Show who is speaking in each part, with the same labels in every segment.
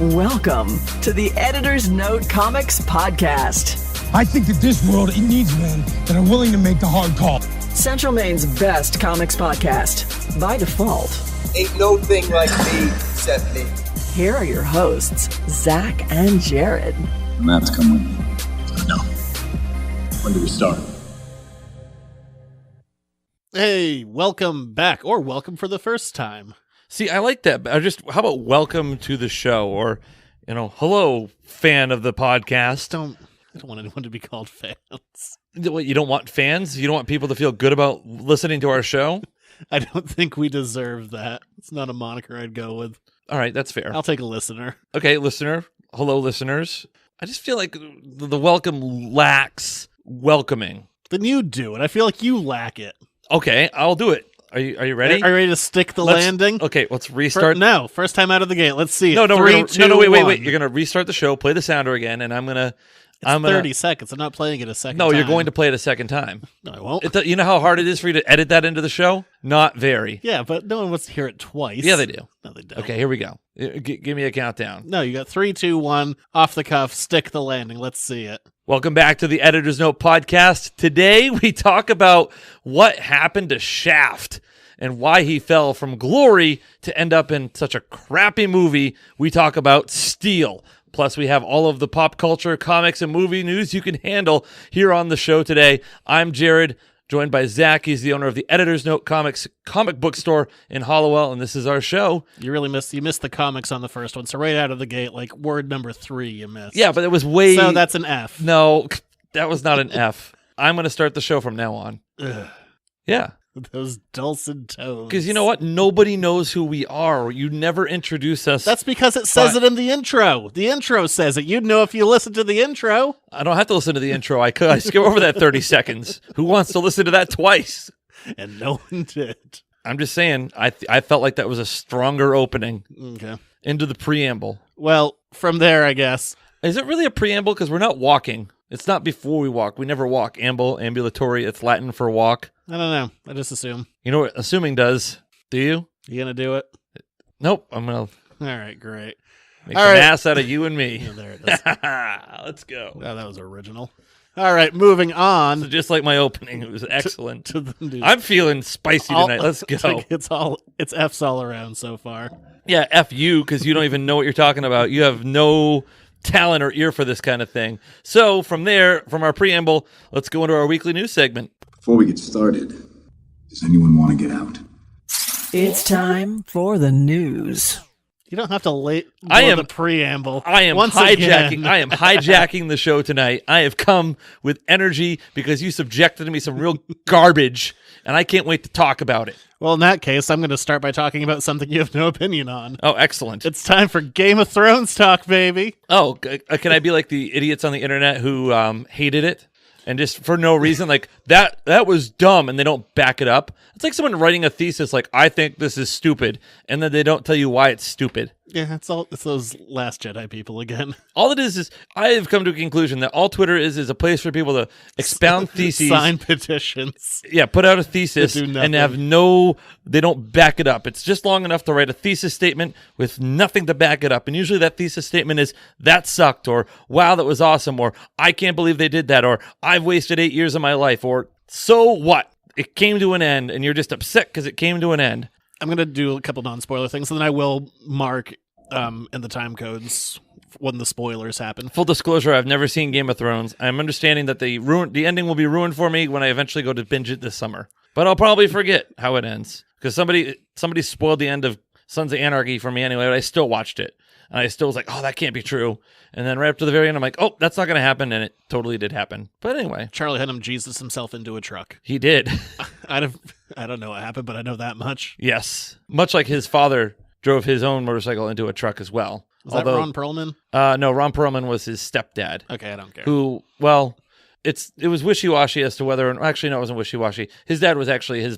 Speaker 1: Welcome to the Editor's Note Comics Podcast.
Speaker 2: I think that this world, it needs men that are willing to make the hard call.
Speaker 1: Central Maine's best comics podcast, by default.
Speaker 3: Ain't no thing like me except me.
Speaker 1: Here are your hosts, Zach and Jared.
Speaker 4: Maps come with me. No. When do we start?
Speaker 5: Hey, welcome back, or welcome for the first time.
Speaker 6: See, I like that. How about welcome to the show, or, hello, fan of the podcast.
Speaker 5: I don't want anyone to be called fans.
Speaker 6: What, you don't want fans? You don't want people to feel good about listening to our show?
Speaker 5: I don't think we deserve that. It's not a moniker I'd go with.
Speaker 6: All right, that's fair.
Speaker 5: I'll take a listener.
Speaker 6: Okay, listener. Hello, listeners. I just feel like the welcome lacks welcoming.
Speaker 5: Then you do it. I feel like you lack it.
Speaker 6: Okay, I'll do it. Are you ready?
Speaker 5: Are you ready to stick the landing?
Speaker 6: Okay, let's restart.
Speaker 5: First time out of the gate. Let's see.
Speaker 6: No,
Speaker 5: Three, two,
Speaker 6: wait.
Speaker 5: one.
Speaker 6: You're gonna restart the show, play the sounder again, and I'm gonna.
Speaker 5: It's 30 seconds. I'm not playing it a second
Speaker 6: No,
Speaker 5: time.
Speaker 6: you're going to play it a second time.
Speaker 5: No, I won't.
Speaker 6: You know how hard it is for you to edit that into the show? Not very.
Speaker 5: Yeah, but no one wants to hear it twice.
Speaker 6: Yeah, they do.
Speaker 5: No, they don't.
Speaker 6: Okay, here we go. Give me a countdown.
Speaker 5: No, you got 3, 2, 1, off the cuff, stick the landing. Let's see it.
Speaker 6: Welcome back to the Editor's Note podcast. Today we talk about what happened to Shaft and why he fell from glory to end up in such a crappy movie. We talk about Steel. Plus, we have all of the pop culture, comics, and movie news you can handle here on the show today. I'm Jared, joined by Zach. He's the owner of the Editor's Note Comics comic book store in Hollowell, and this is our show.
Speaker 5: You missed the comics on the first one, so right out of the gate, like word number 3 you missed.
Speaker 6: Yeah, but it was way...
Speaker 5: So that's an F.
Speaker 6: No, that was not an F. I'm going to start the show from now on.
Speaker 5: Ugh.
Speaker 6: Yeah.
Speaker 5: Those dulcet tones.
Speaker 6: Because you know what? Nobody knows who we are. You never introduce us.
Speaker 5: That's because it says it in the intro. The intro says it. You'd know if you listen to the intro.
Speaker 6: I don't have to listen to the intro. I skip over that 30 seconds. Who wants to listen to that twice?
Speaker 5: And no one did.
Speaker 6: I'm just saying, I felt like that was a stronger opening
Speaker 5: Okay.
Speaker 6: into the preamble.
Speaker 5: Well, from there, I guess.
Speaker 6: Is it really a preamble? Because we're not walking. It's not before we walk. We never walk. Ambulatory. It's Latin for walk.
Speaker 5: I don't know. I just assume.
Speaker 6: You know what assuming does? Do you?
Speaker 5: You gonna do it?
Speaker 6: Nope. I'm going to
Speaker 5: All right, great.
Speaker 6: make an ass out of you and me.
Speaker 5: Yeah, there it is.
Speaker 6: Let's go.
Speaker 5: Oh, that was original. All right, moving on.
Speaker 6: So just like my opening, it was excellent.
Speaker 5: To the news.
Speaker 6: I'm feeling spicy tonight. Let's go.
Speaker 5: It's F's all around so far.
Speaker 6: Yeah, F you, because you don't even know what you're talking about. You have no talent or ear for this kind of thing. So from there, from our preamble, let's go into our weekly news segment.
Speaker 4: Before we get started, does anyone want to get out?
Speaker 1: It's time for the news.
Speaker 5: You don't have to the preamble.
Speaker 6: I am hijacking the show tonight. I have come with energy because you subjected me some real garbage, and I can't wait to talk about it.
Speaker 5: Well, in that case, I'm going to start by talking about something you have no opinion on.
Speaker 6: Oh, excellent.
Speaker 5: It's time for Game of Thrones talk, baby.
Speaker 6: Oh, can I be like the idiots on the internet who hated it? And just for no reason, like, that was dumb, and they don't back it up. It's like someone writing a thesis like, I think this is stupid, and then they don't tell you why it's stupid.
Speaker 5: Yeah, it's those Last Jedi people again.
Speaker 6: All it is I have come to a conclusion that all Twitter is a place for people to expound theses.
Speaker 5: Sign petitions.
Speaker 6: Yeah, put out a thesis
Speaker 5: and
Speaker 6: they don't back it up. It's just long enough to write a thesis statement with nothing to back it up. And usually that thesis statement is, that sucked, or wow, that was awesome, or I can't believe they did that, or I've wasted 8 years of my life, or so what? It came to an end, and you're just upset because it came to an end.
Speaker 5: I'm going to do a couple non-spoiler things, and then I will mark in the time codes when the spoilers happen.
Speaker 6: Full disclosure, I've never seen Game of Thrones. I'm understanding that the ending will be ruined for me when I eventually go to binge it this summer. But I'll probably forget how it ends, because somebody spoiled the end of Sons of Anarchy for me anyway, but I still watched it. And I still was like, oh, that can't be true. And then right up to the very end, I'm like, oh, that's not going to happen. And it totally did happen. But anyway.
Speaker 5: Charlie Hunnam Jesus himself into a truck.
Speaker 6: He did.
Speaker 5: I don't know what happened, but I know that much.
Speaker 6: Yes. Much like his father drove his own motorcycle into a truck as well.
Speaker 5: Was that Ron Perlman?
Speaker 6: No, Ron Perlman was his stepdad.
Speaker 5: Okay, I don't care.
Speaker 6: It was wishy-washy as to whether... Actually, no, it wasn't wishy-washy. His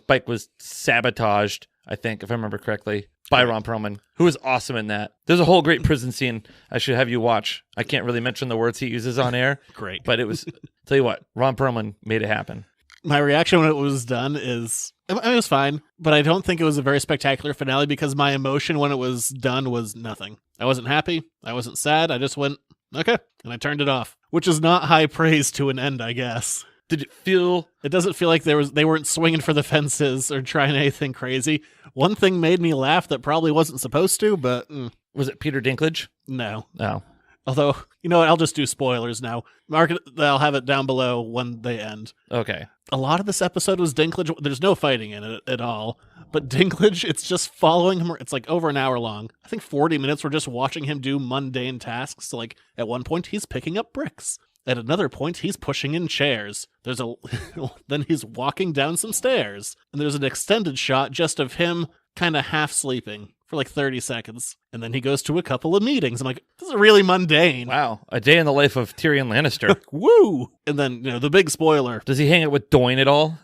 Speaker 6: bike was sabotaged, I think, if I remember correctly, by Ron Perlman, who was awesome in that. There's a whole great prison scene I should have you watch. I can't really mention the words he uses on air.
Speaker 5: Great.
Speaker 6: But it was... Tell you what, Ron Perlman made it happen.
Speaker 5: My reaction when it was done is, I mean, it was fine, but I don't think it was a very spectacular finale because my emotion when it was done was nothing. I wasn't happy. I wasn't sad. I just went, okay, and I turned it off, which is not high praise to an end, I guess.
Speaker 6: Did it feel...
Speaker 5: It doesn't feel like they weren't swinging for the fences or trying anything crazy. One thing made me laugh that probably wasn't supposed to, but...
Speaker 6: Was it Peter Dinklage?
Speaker 5: No.
Speaker 6: No.
Speaker 5: Although, you know what, I'll just do spoilers now. Mark it, I'll have it down below when they end.
Speaker 6: Okay.
Speaker 5: A lot of this episode was Dinklage. There's no fighting in it at all. But Dinklage, it's just following him. It's like over an hour long. I think 40 minutes we're just watching him do mundane tasks. So like at one point, he's picking up bricks. At another point, he's pushing in chairs. Then he's walking down some stairs. And there's an extended shot just of him kind of half sleeping for like 30 seconds. And then he goes to a couple of meetings. I'm like, this is really mundane.
Speaker 6: Wow. A day in the life of Tyrion Lannister.
Speaker 5: Woo! And then, the big spoiler.
Speaker 6: Does he hang out with Doyne at all?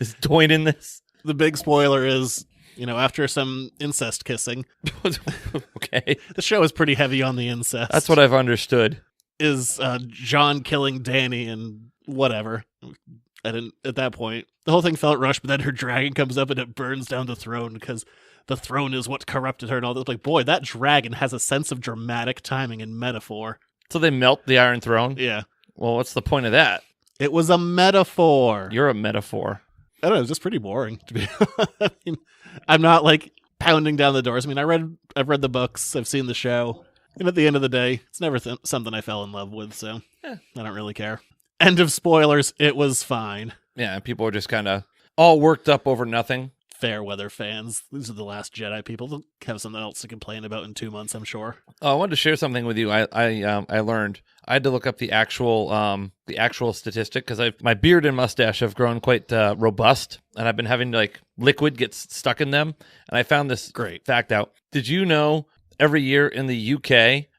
Speaker 6: Is Doyne in this?
Speaker 5: The big spoiler is, after some incest kissing.
Speaker 6: Okay.
Speaker 5: The show is pretty heavy on the incest.
Speaker 6: That's what I've understood.
Speaker 5: Is John killing Dany and whatever. At that point, the whole thing felt rushed, but then her dragon comes up and it burns down the throne because the throne is what corrupted her and all this. Like, boy, that dragon has a sense of dramatic timing and metaphor.
Speaker 6: So they melt the Iron Throne?
Speaker 5: Yeah.
Speaker 6: Well, what's the point of that?
Speaker 5: It was a metaphor.
Speaker 6: You're a metaphor.
Speaker 5: I don't know, it's just pretty boring, to be I mean, I'm not like pounding down the doors. I mean, I've read the books, I've seen the show. And at the end of the day, it's never something I fell in love with, so I don't really care. End of spoilers, it was fine.
Speaker 6: Yeah, people are just kind of all worked up over nothing.
Speaker 5: Fair weather fans. These are the Last Jedi people. They'll have something else to complain about in 2 months, I'm sure.
Speaker 6: Oh, I wanted to share something with you. I learned. I had to look up the actual statistic because my beard and mustache have grown quite robust, and I've been having liquid get stuck in them. And I found this
Speaker 5: great
Speaker 6: fact out. Did you know? Every year in the UK,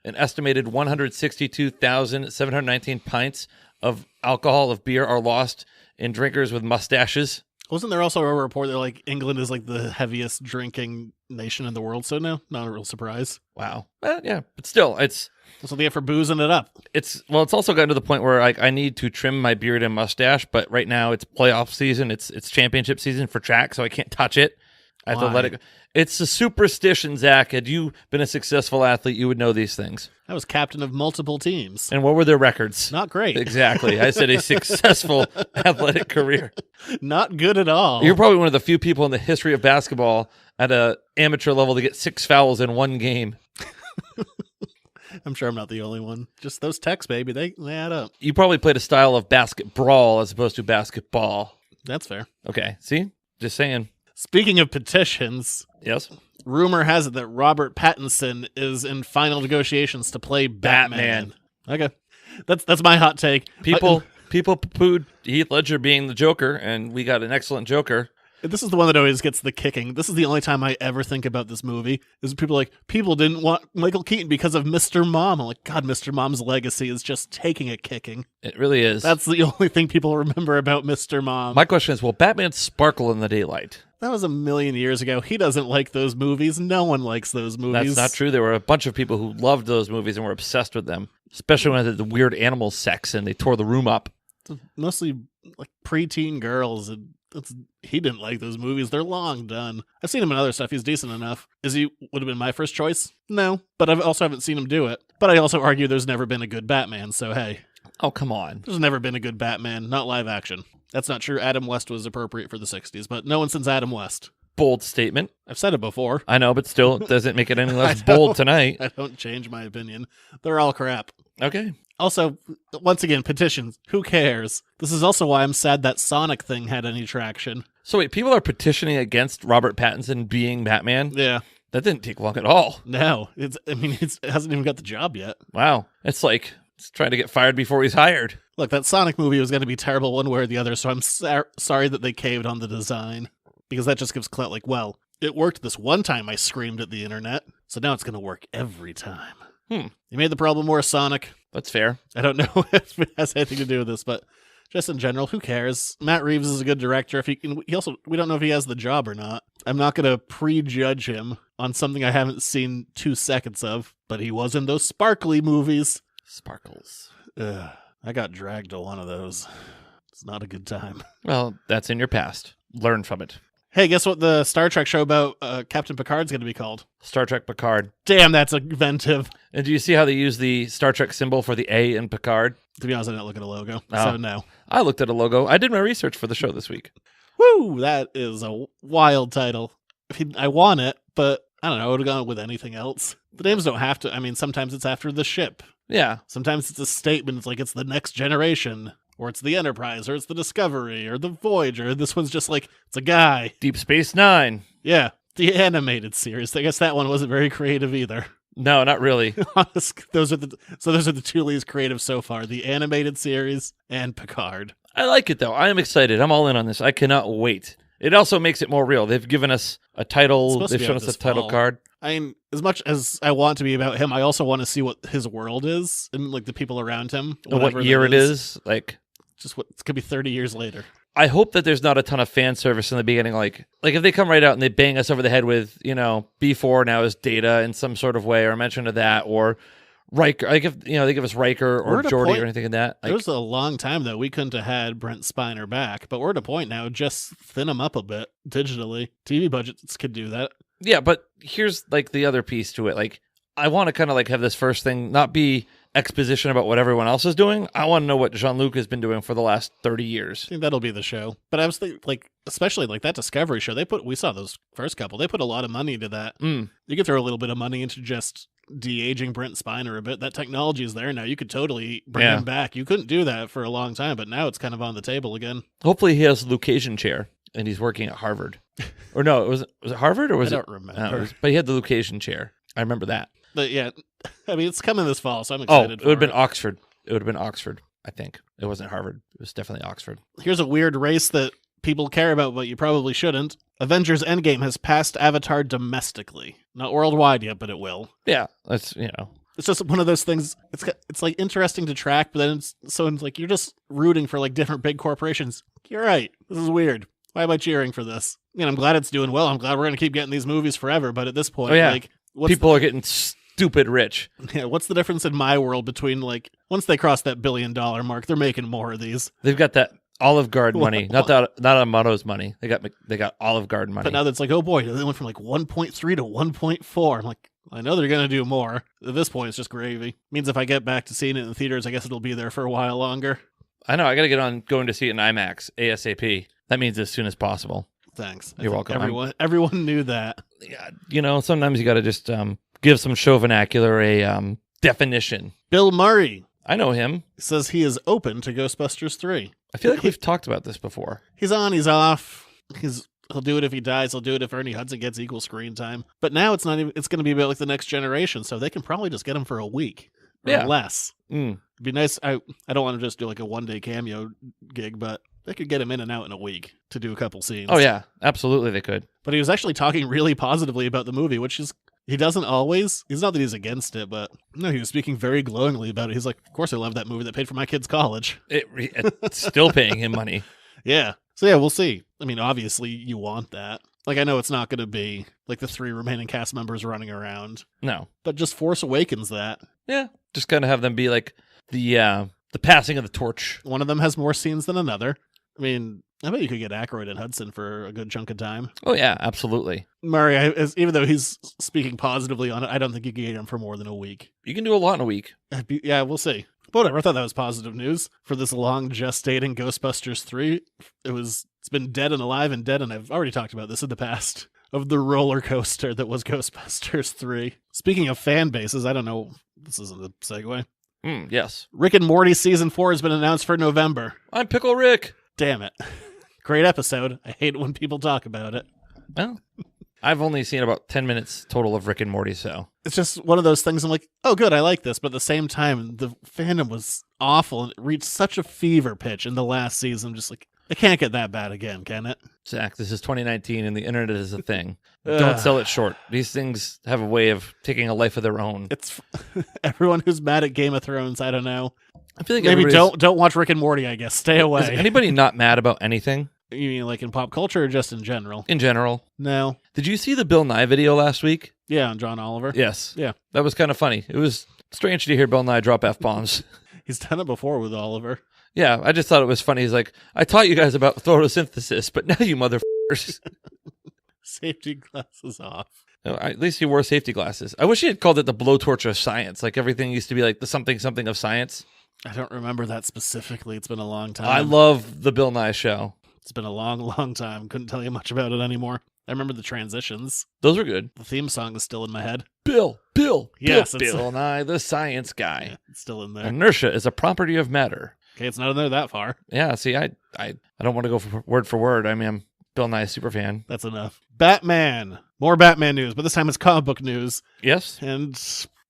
Speaker 6: an estimated 162,719 pints of alcohol of beer are lost in drinkers with mustaches.
Speaker 5: Wasn't there also a report that England is the heaviest drinking nation in the world? So no, not a real surprise.
Speaker 6: Wow. Yeah, but still, it's
Speaker 5: that's what they have for boozing it up.
Speaker 6: It's also gotten to the point where I need to trim my beard and mustache, but right now it's playoff season. It's championship season for track, so I can't touch it. I have to let it go. It's a superstition, Zach. Had you been a successful athlete, you would know these things.
Speaker 5: I was captain of multiple teams.
Speaker 6: And what were their records?
Speaker 5: Not great.
Speaker 6: Exactly. I said a successful athletic career.
Speaker 5: Not good at all.
Speaker 6: You're probably one of the few people in the history of basketball at an amateur level to get 6 fouls in one game.
Speaker 5: I'm sure I'm not the only one. Just those techs, baby. They add up.
Speaker 6: You probably played a style of basket brawl as opposed to basketball.
Speaker 5: That's fair.
Speaker 6: Okay. See? Just saying.
Speaker 5: Speaking of petitions,
Speaker 6: yes.
Speaker 5: Rumor has it that Robert Pattinson is in final negotiations to play Batman. Okay, that's my hot take.
Speaker 6: People poo-pooed Heath Ledger being the Joker, and we got an excellent Joker.
Speaker 5: This is the one that always gets the kicking. This is the only time I ever think about this movie. Is people people didn't want Michael Keaton because of Mr. Mom. I'm like, God, Mr. Mom's legacy is just taking a kicking.
Speaker 6: It really is.
Speaker 5: That's the only thing people remember about Mr. Mom.
Speaker 6: My question is, will Batman sparkle in the daylight?
Speaker 5: That was a million years ago. He doesn't like those movies. No one likes those movies.
Speaker 6: That's not true. There were a bunch of people who loved those movies and were obsessed with them, especially when they had the weird animal sex and they tore the room up.
Speaker 5: Mostly preteen girls. He didn't like those movies. They're long done. I've seen him in other stuff. He's decent enough. Would have been my first choice? No, but I also haven't seen him do it. But I also argue there's never been a good Batman, so hey.
Speaker 6: Oh, come on.
Speaker 5: There's never been a good Batman, not live action. That's not true. Adam West was appropriate for the 60s, but no one since Adam West.
Speaker 6: Bold statement.
Speaker 5: I've said it before.
Speaker 6: I know, but still, it doesn't make it any less bold tonight.
Speaker 5: I don't change my opinion. They're all crap.
Speaker 6: Okay.
Speaker 5: Also, once again, petitions. Who cares? This is also why I'm sad that Sonic thing had any traction.
Speaker 6: So wait, people are petitioning against Robert Pattinson being Batman?
Speaker 5: Yeah.
Speaker 6: That didn't take long at all.
Speaker 5: No. It hasn't even got the job yet.
Speaker 6: Wow. It's like he's trying to get fired before he's hired.
Speaker 5: Look, that Sonic movie was going to be terrible one way or the other, so I'm sorry that they caved on the design. Because that just gives clout well, it worked this one time I screamed at the internet, so now it's going to work every time. You made the problem worse, Sonic.
Speaker 6: That's fair.
Speaker 5: I don't know if it has anything to do with this, but just in general, who cares? Matt Reeves is a good director. We don't know if he has the job or not. I'm not going to prejudge him on something I haven't seen 2 seconds of, but he was in those sparkly movies.
Speaker 6: Sparkles.
Speaker 5: I got dragged to one of those. It's not a good time.
Speaker 6: Well, that's in your past. Learn from it.
Speaker 5: Hey, guess what the Star Trek show about Captain Picard's going to be called?
Speaker 6: Star Trek Picard.
Speaker 5: Damn, that's inventive.
Speaker 6: And do you see how they use the Star Trek symbol for the A in Picard?
Speaker 5: To be honest, I didn't look at a logo,
Speaker 6: Oh.
Speaker 5: so no.
Speaker 6: I looked at a logo. I did my research for the show this week.
Speaker 5: Woo! That is a wild title. I want it, but I don't know. I would have gone with anything else. The names don't have to. I mean, sometimes it's after the ship.
Speaker 6: Yeah.
Speaker 5: Sometimes it's a statement. It's like it's the next generation, or it's the Enterprise, or it's the Discovery, or the Voyager. This one's just like, it's a guy.
Speaker 6: Deep Space Nine.
Speaker 5: Yeah, the animated series. I guess that one wasn't very creative either.
Speaker 6: No, not really.
Speaker 5: Those are the two least creative so far: the animated series and Picard.
Speaker 6: I like it, though. I am excited. I'm all in on this. I cannot wait. It also makes it more real. They've given us a title. They've shown us a title card.
Speaker 5: I mean, as much as I want to be about him, I also want to see what his world is and like the people around him.
Speaker 6: And what year it is. Like,
Speaker 5: just what it could be 30 years later.
Speaker 6: I hope that there's not a ton of fan service in the beginning. Like if they come right out and they bang us over the head with, B4 now is Data in some sort of way, or mention of that, or Riker. Like if they give us Riker or Geordi or anything in that. Like,
Speaker 5: it was a long time though. We couldn't have had Brent Spiner back, but we're at a point now. Just thin him up a bit digitally. TV budgets could do that.
Speaker 6: Yeah, but here's like the other piece to it. Like, I want to kind of like have this first thing not be exposition about what everyone else is doing. I want to know what Jean-Luc has been doing for the last 30 years.
Speaker 5: I think that'll be the show. But I was thinking, like, especially like that Discovery show, we saw those first couple. They put a lot of money into that. You could throw a little bit of money into just de-aging Brent Spiner a bit. That technology is there now. You could totally bring him back. You couldn't do that for a long time, but now it's kind of on the table again.
Speaker 6: Hopefully he has a Lucasian chair and he's working at Harvard. Or no, was it Harvard or was it?
Speaker 5: I don't remember.
Speaker 6: But he had the Lucasian chair. I remember that.
Speaker 5: But yeah, I mean, it's coming this fall, so I'm excited.
Speaker 6: It would have been Oxford. It would have been Oxford, I think. It wasn't Harvard. It was definitely Oxford.
Speaker 5: Here's a weird race that people care about, but you probably shouldn't. Avengers Endgame has passed Avatar domestically. Not worldwide yet, but it will.
Speaker 6: Yeah, that's,
Speaker 5: It's just one of those things. It's like interesting to track, but then it's like you're just rooting for like different big corporations. You're right. This is weird. Why am I cheering for this? I mean, I'm glad it's doing well. I'm glad we're going to keep getting these movies forever. But at this point, like,
Speaker 6: people are getting stupid rich.
Speaker 5: Yeah, what's the difference in my world between like once they cross that $1 billion mark, they're making more of these.
Speaker 6: They've got that Olive Garden money, not Amato's money. They got Olive Garden money.
Speaker 5: But now that's like, oh boy, they went from like 1.3 to 1.4. I'm like, I know they're going to do more. At this point, it's just gravy. Means if I get back to seeing it in the theaters, I guess it'll be there for a while longer.
Speaker 6: I know. I got to get on going to see it in IMAX ASAP. That means as soon as possible.
Speaker 5: Thanks.
Speaker 6: You're welcome.
Speaker 5: Everyone knew that.
Speaker 6: Yeah, sometimes you got to just give some show vernacular a definition.
Speaker 5: Bill Murray.
Speaker 6: I know him.
Speaker 5: Says he is open to Ghostbusters 3.
Speaker 6: I feel like we've talked about this before.
Speaker 5: He's on, he's off. He'll do it if he dies. He'll do it if Ernie Hudson gets equal screen time. But now it's going to be about like the next generation, so they can probably just get him for a week or less. It'd be nice. I don't want to just do like a one-day cameo gig, but they could get him in and out in a week to do a couple scenes.
Speaker 6: Oh, yeah. Absolutely, they could.
Speaker 5: But he was actually talking really positively about the movie, which is, he doesn't always. He's not that he's against it, but no, he was speaking very glowingly about it. He's like, of course I love that movie that paid for my kid's college.
Speaker 6: It's still paying him money.
Speaker 5: Yeah. So yeah, we'll see. I mean, obviously you want that. Like, I know it's not going to be like the 3 remaining cast members running around.
Speaker 6: No.
Speaker 5: But just Force Awakens that.
Speaker 6: Yeah. Just kind of have them be like the passing of the torch.
Speaker 5: One of them has more scenes than another. I mean, I bet you could get Aykroyd and Hudson for a good chunk of time.
Speaker 6: Oh, yeah, absolutely.
Speaker 5: Murray, even though he's speaking positively on it, I don't think you can get him for more than a week.
Speaker 6: You can do a lot in a week.
Speaker 5: Yeah, we'll see. But whatever, I thought that was positive news for this long gestating Ghostbusters 3. It's been dead and alive and dead, and I've already talked about this in the past, of the roller coaster that was Ghostbusters 3. Speaking of fan bases, I don't know, this isn't a segue.
Speaker 6: Yes.
Speaker 5: Rick and Morty Season 4 has been announced for November.
Speaker 6: I'm Pickle Rick.
Speaker 5: Damn it. Great episode. I hate it when people talk about it.
Speaker 6: Well, I've only seen about 10 minutes total of Rick and Morty, so.
Speaker 5: It's just one of those things I'm like, oh, good, I like this. But at the same time, the fandom was awful, and it reached such a fever pitch in the last season. I'm just like, it can't get that bad again, can it?
Speaker 6: Zach, this is 2019, and the internet is a thing. Don't sell it short. These things have a way of taking a life of their own.
Speaker 5: It's everyone who's mad at Game of Thrones, I don't know.
Speaker 6: I feel like
Speaker 5: maybe don't watch Rick and Morty, I guess. Stay away.
Speaker 6: Is anybody not mad about anything?
Speaker 5: You mean like in pop culture or just in general?
Speaker 6: In general.
Speaker 5: No.
Speaker 6: Did you see the Bill Nye video last week?
Speaker 5: Yeah, on John Oliver.
Speaker 6: Yes.
Speaker 5: Yeah.
Speaker 6: That was kind of funny. It was strange to hear Bill Nye drop F-bombs.
Speaker 5: He's done it before with Oliver.
Speaker 6: Yeah, I just thought it was funny. He's like, I taught you guys about photosynthesis, but now you motherfuckers.
Speaker 5: Safety glasses off.
Speaker 6: At least he wore safety glasses. I wish he had called it the blowtorch of science. Like everything used to be like the something of science.
Speaker 5: I don't remember that specifically. It's been a long time.
Speaker 6: I love the Bill Nye show.
Speaker 5: It's been a long, long time. Couldn't tell you much about it anymore. I remember the transitions.
Speaker 6: Those were good.
Speaker 5: The theme song is still in my head.
Speaker 6: Bill,
Speaker 5: Yes,
Speaker 6: Bill Nye, the science guy.
Speaker 5: Yeah, it's still in there.
Speaker 6: Inertia is a property of matter.
Speaker 5: Okay, it's not in there that far.
Speaker 6: Yeah, see, I don't want to go for word. I mean, I'm Bill Nye super fan.
Speaker 5: That's enough. Batman. More Batman news, but this time it's comic book news.
Speaker 6: Yes.
Speaker 5: And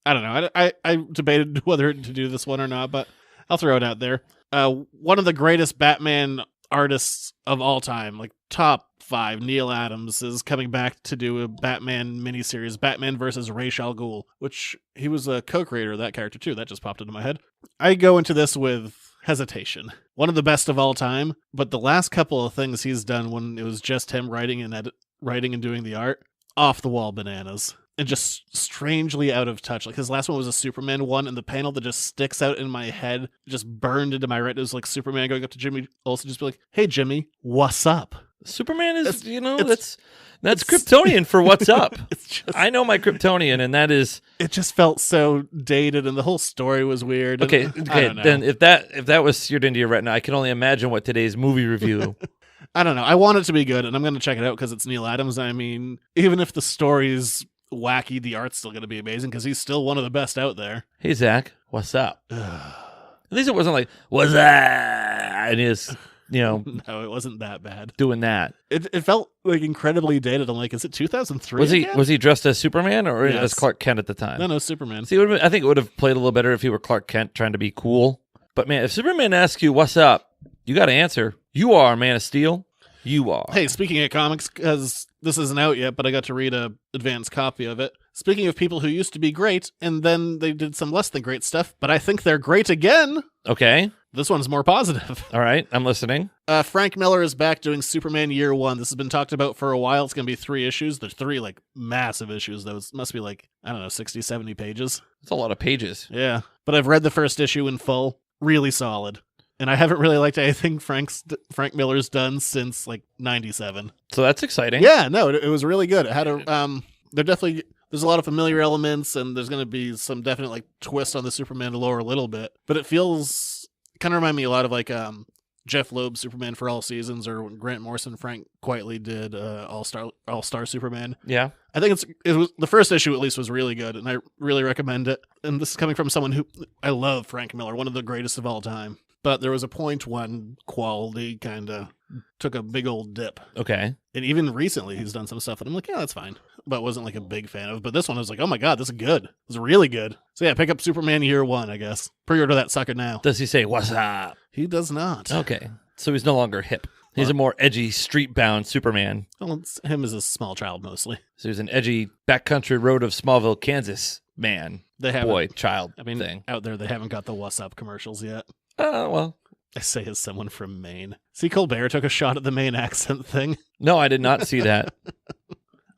Speaker 5: I don't know. I debated whether to do this one or not, but I'll throw it out there. One of the greatest Batman artists of all time, like top 5, Neil Adams, is coming back to do a Batman miniseries, Batman versus Ra's al Ghul, which he was a co-creator of that character too. That just popped into my head. I go into this with hesitation. One of the best of all time, but the last couple of things he's done when it was just him writing and doing the art, off the wall bananas. And just strangely out of touch. Like his last one was a Superman one, and the panel that just sticks out in my head just burned into my retina. It was like Superman going up to Jimmy Olsen, just be like, "Hey Jimmy, what's up?"
Speaker 6: Superman is, that's Kryptonian for what's up. I know my Kryptonian, and that is.
Speaker 5: It just felt so dated, and the whole story was weird.
Speaker 6: Okay. Then if that was seared into your retina, I can only imagine what today's movie review.
Speaker 5: I don't know. I want it to be good, and I'm going to check it out because it's Neil Adams. I mean, even if the story's wacky, the art's still going to be amazing because he's still one of the best out there.
Speaker 6: Hey Zach, what's up? At least it wasn't like what's that, and he's
Speaker 5: no, it wasn't that bad.
Speaker 6: Doing that.
Speaker 5: It felt like incredibly dated. I'm like, is it 2003?
Speaker 6: Was he dressed as Superman or
Speaker 5: Yes.
Speaker 6: as Clark Kent at the time?
Speaker 5: No, Superman.
Speaker 6: See, I think it would have played a little better if he were Clark Kent trying to be cool. But man, if Superman asks you what's up, you got to answer. You are Man of Steel. You are.
Speaker 5: Hey, speaking of comics, because this isn't out yet, but I got to read a advanced copy of it. Speaking of people who used to be great, and then they did some less than great stuff, but I think they're great again.
Speaker 6: Okay.
Speaker 5: This one's more positive.
Speaker 6: All right, I'm listening.
Speaker 5: Frank Miller is back doing Superman Year One. This has been talked about for a while. It's going to be 3 issues. There's 3 like massive issues. Those must be like, I don't know, 60, 70 pages.
Speaker 6: That's a lot of pages.
Speaker 5: Yeah. But I've read the first issue in full. Really solid. And I haven't really liked anything Frank Miller's done since like 97.
Speaker 6: So that's exciting.
Speaker 5: Yeah, no, it was really good. It had there's a lot of familiar elements, and there's going to be some definite like twist on the Superman lore a little bit. But it feels kind of remind me a lot of like Jeff Loeb's Superman for All Seasons, or when Grant Morrison, Frank Quitely did All Star Superman.
Speaker 6: Yeah,
Speaker 5: I think it was the first issue at least was really good, and I really recommend it. And this is coming from someone who I love Frank Miller, one of the greatest of all time. But there was a point when quality kind of took a big old dip.
Speaker 6: Okay.
Speaker 5: And even recently, he's done some stuff, and I'm like, yeah, that's fine. But wasn't like a big fan of. But this one, I was like, oh my god, this is good. It's really good. So yeah, pick up Superman Year One, I guess. Pre-order that sucker now.
Speaker 6: Does he say what's up?
Speaker 5: He does not.
Speaker 6: Okay. So he's no longer hip. He's a more edgy, street-bound Superman.
Speaker 5: Well, it's him as a small child mostly.
Speaker 6: So he's an edgy backcountry road of Smallville, Kansas man. Child.
Speaker 5: I mean,
Speaker 6: thing.
Speaker 5: out there they haven't got the "What's Up" commercials yet.
Speaker 6: Well.
Speaker 5: I say as someone from Maine. See, Colbert took a shot at the Maine accent thing.
Speaker 6: No, I did not see that.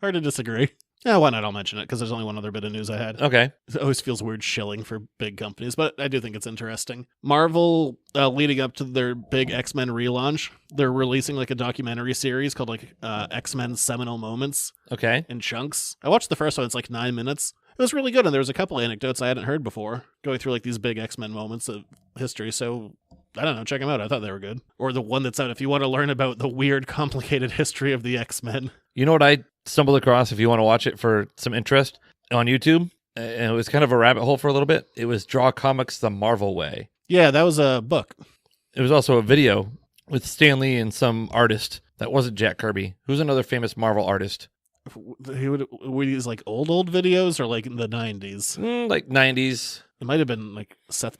Speaker 5: Hard to disagree. Yeah, why not? I'll mention it because there's only one other bit of news I had.
Speaker 6: Okay.
Speaker 5: It always feels weird shilling for big companies, but I do think it's interesting. Marvel, leading up to their big X-Men relaunch, they're releasing like a documentary series called like X-Men Seminal Moments.
Speaker 6: Okay.
Speaker 5: In chunks. I watched the first one. It's like 9 minutes. It was really good, and there was a couple anecdotes I hadn't heard before, going through like these big X-Men moments of history, so I don't know, check them out. I thought they were good. Or the one that's out if you want to learn about the weird, complicated history of the X-Men.
Speaker 6: You know what I stumbled across, if you want to watch it for some interest, on YouTube? And it was kind of a rabbit hole for a little bit. It was Draw Comics the Marvel Way.
Speaker 5: Yeah, that was a book.
Speaker 6: It was also a video with Stan Lee and some artist that wasn't Jack Kirby. Who's another famous Marvel artist?
Speaker 5: Were these like old videos or like in the 90s?
Speaker 6: Like 90s.
Speaker 5: It might have been like Todd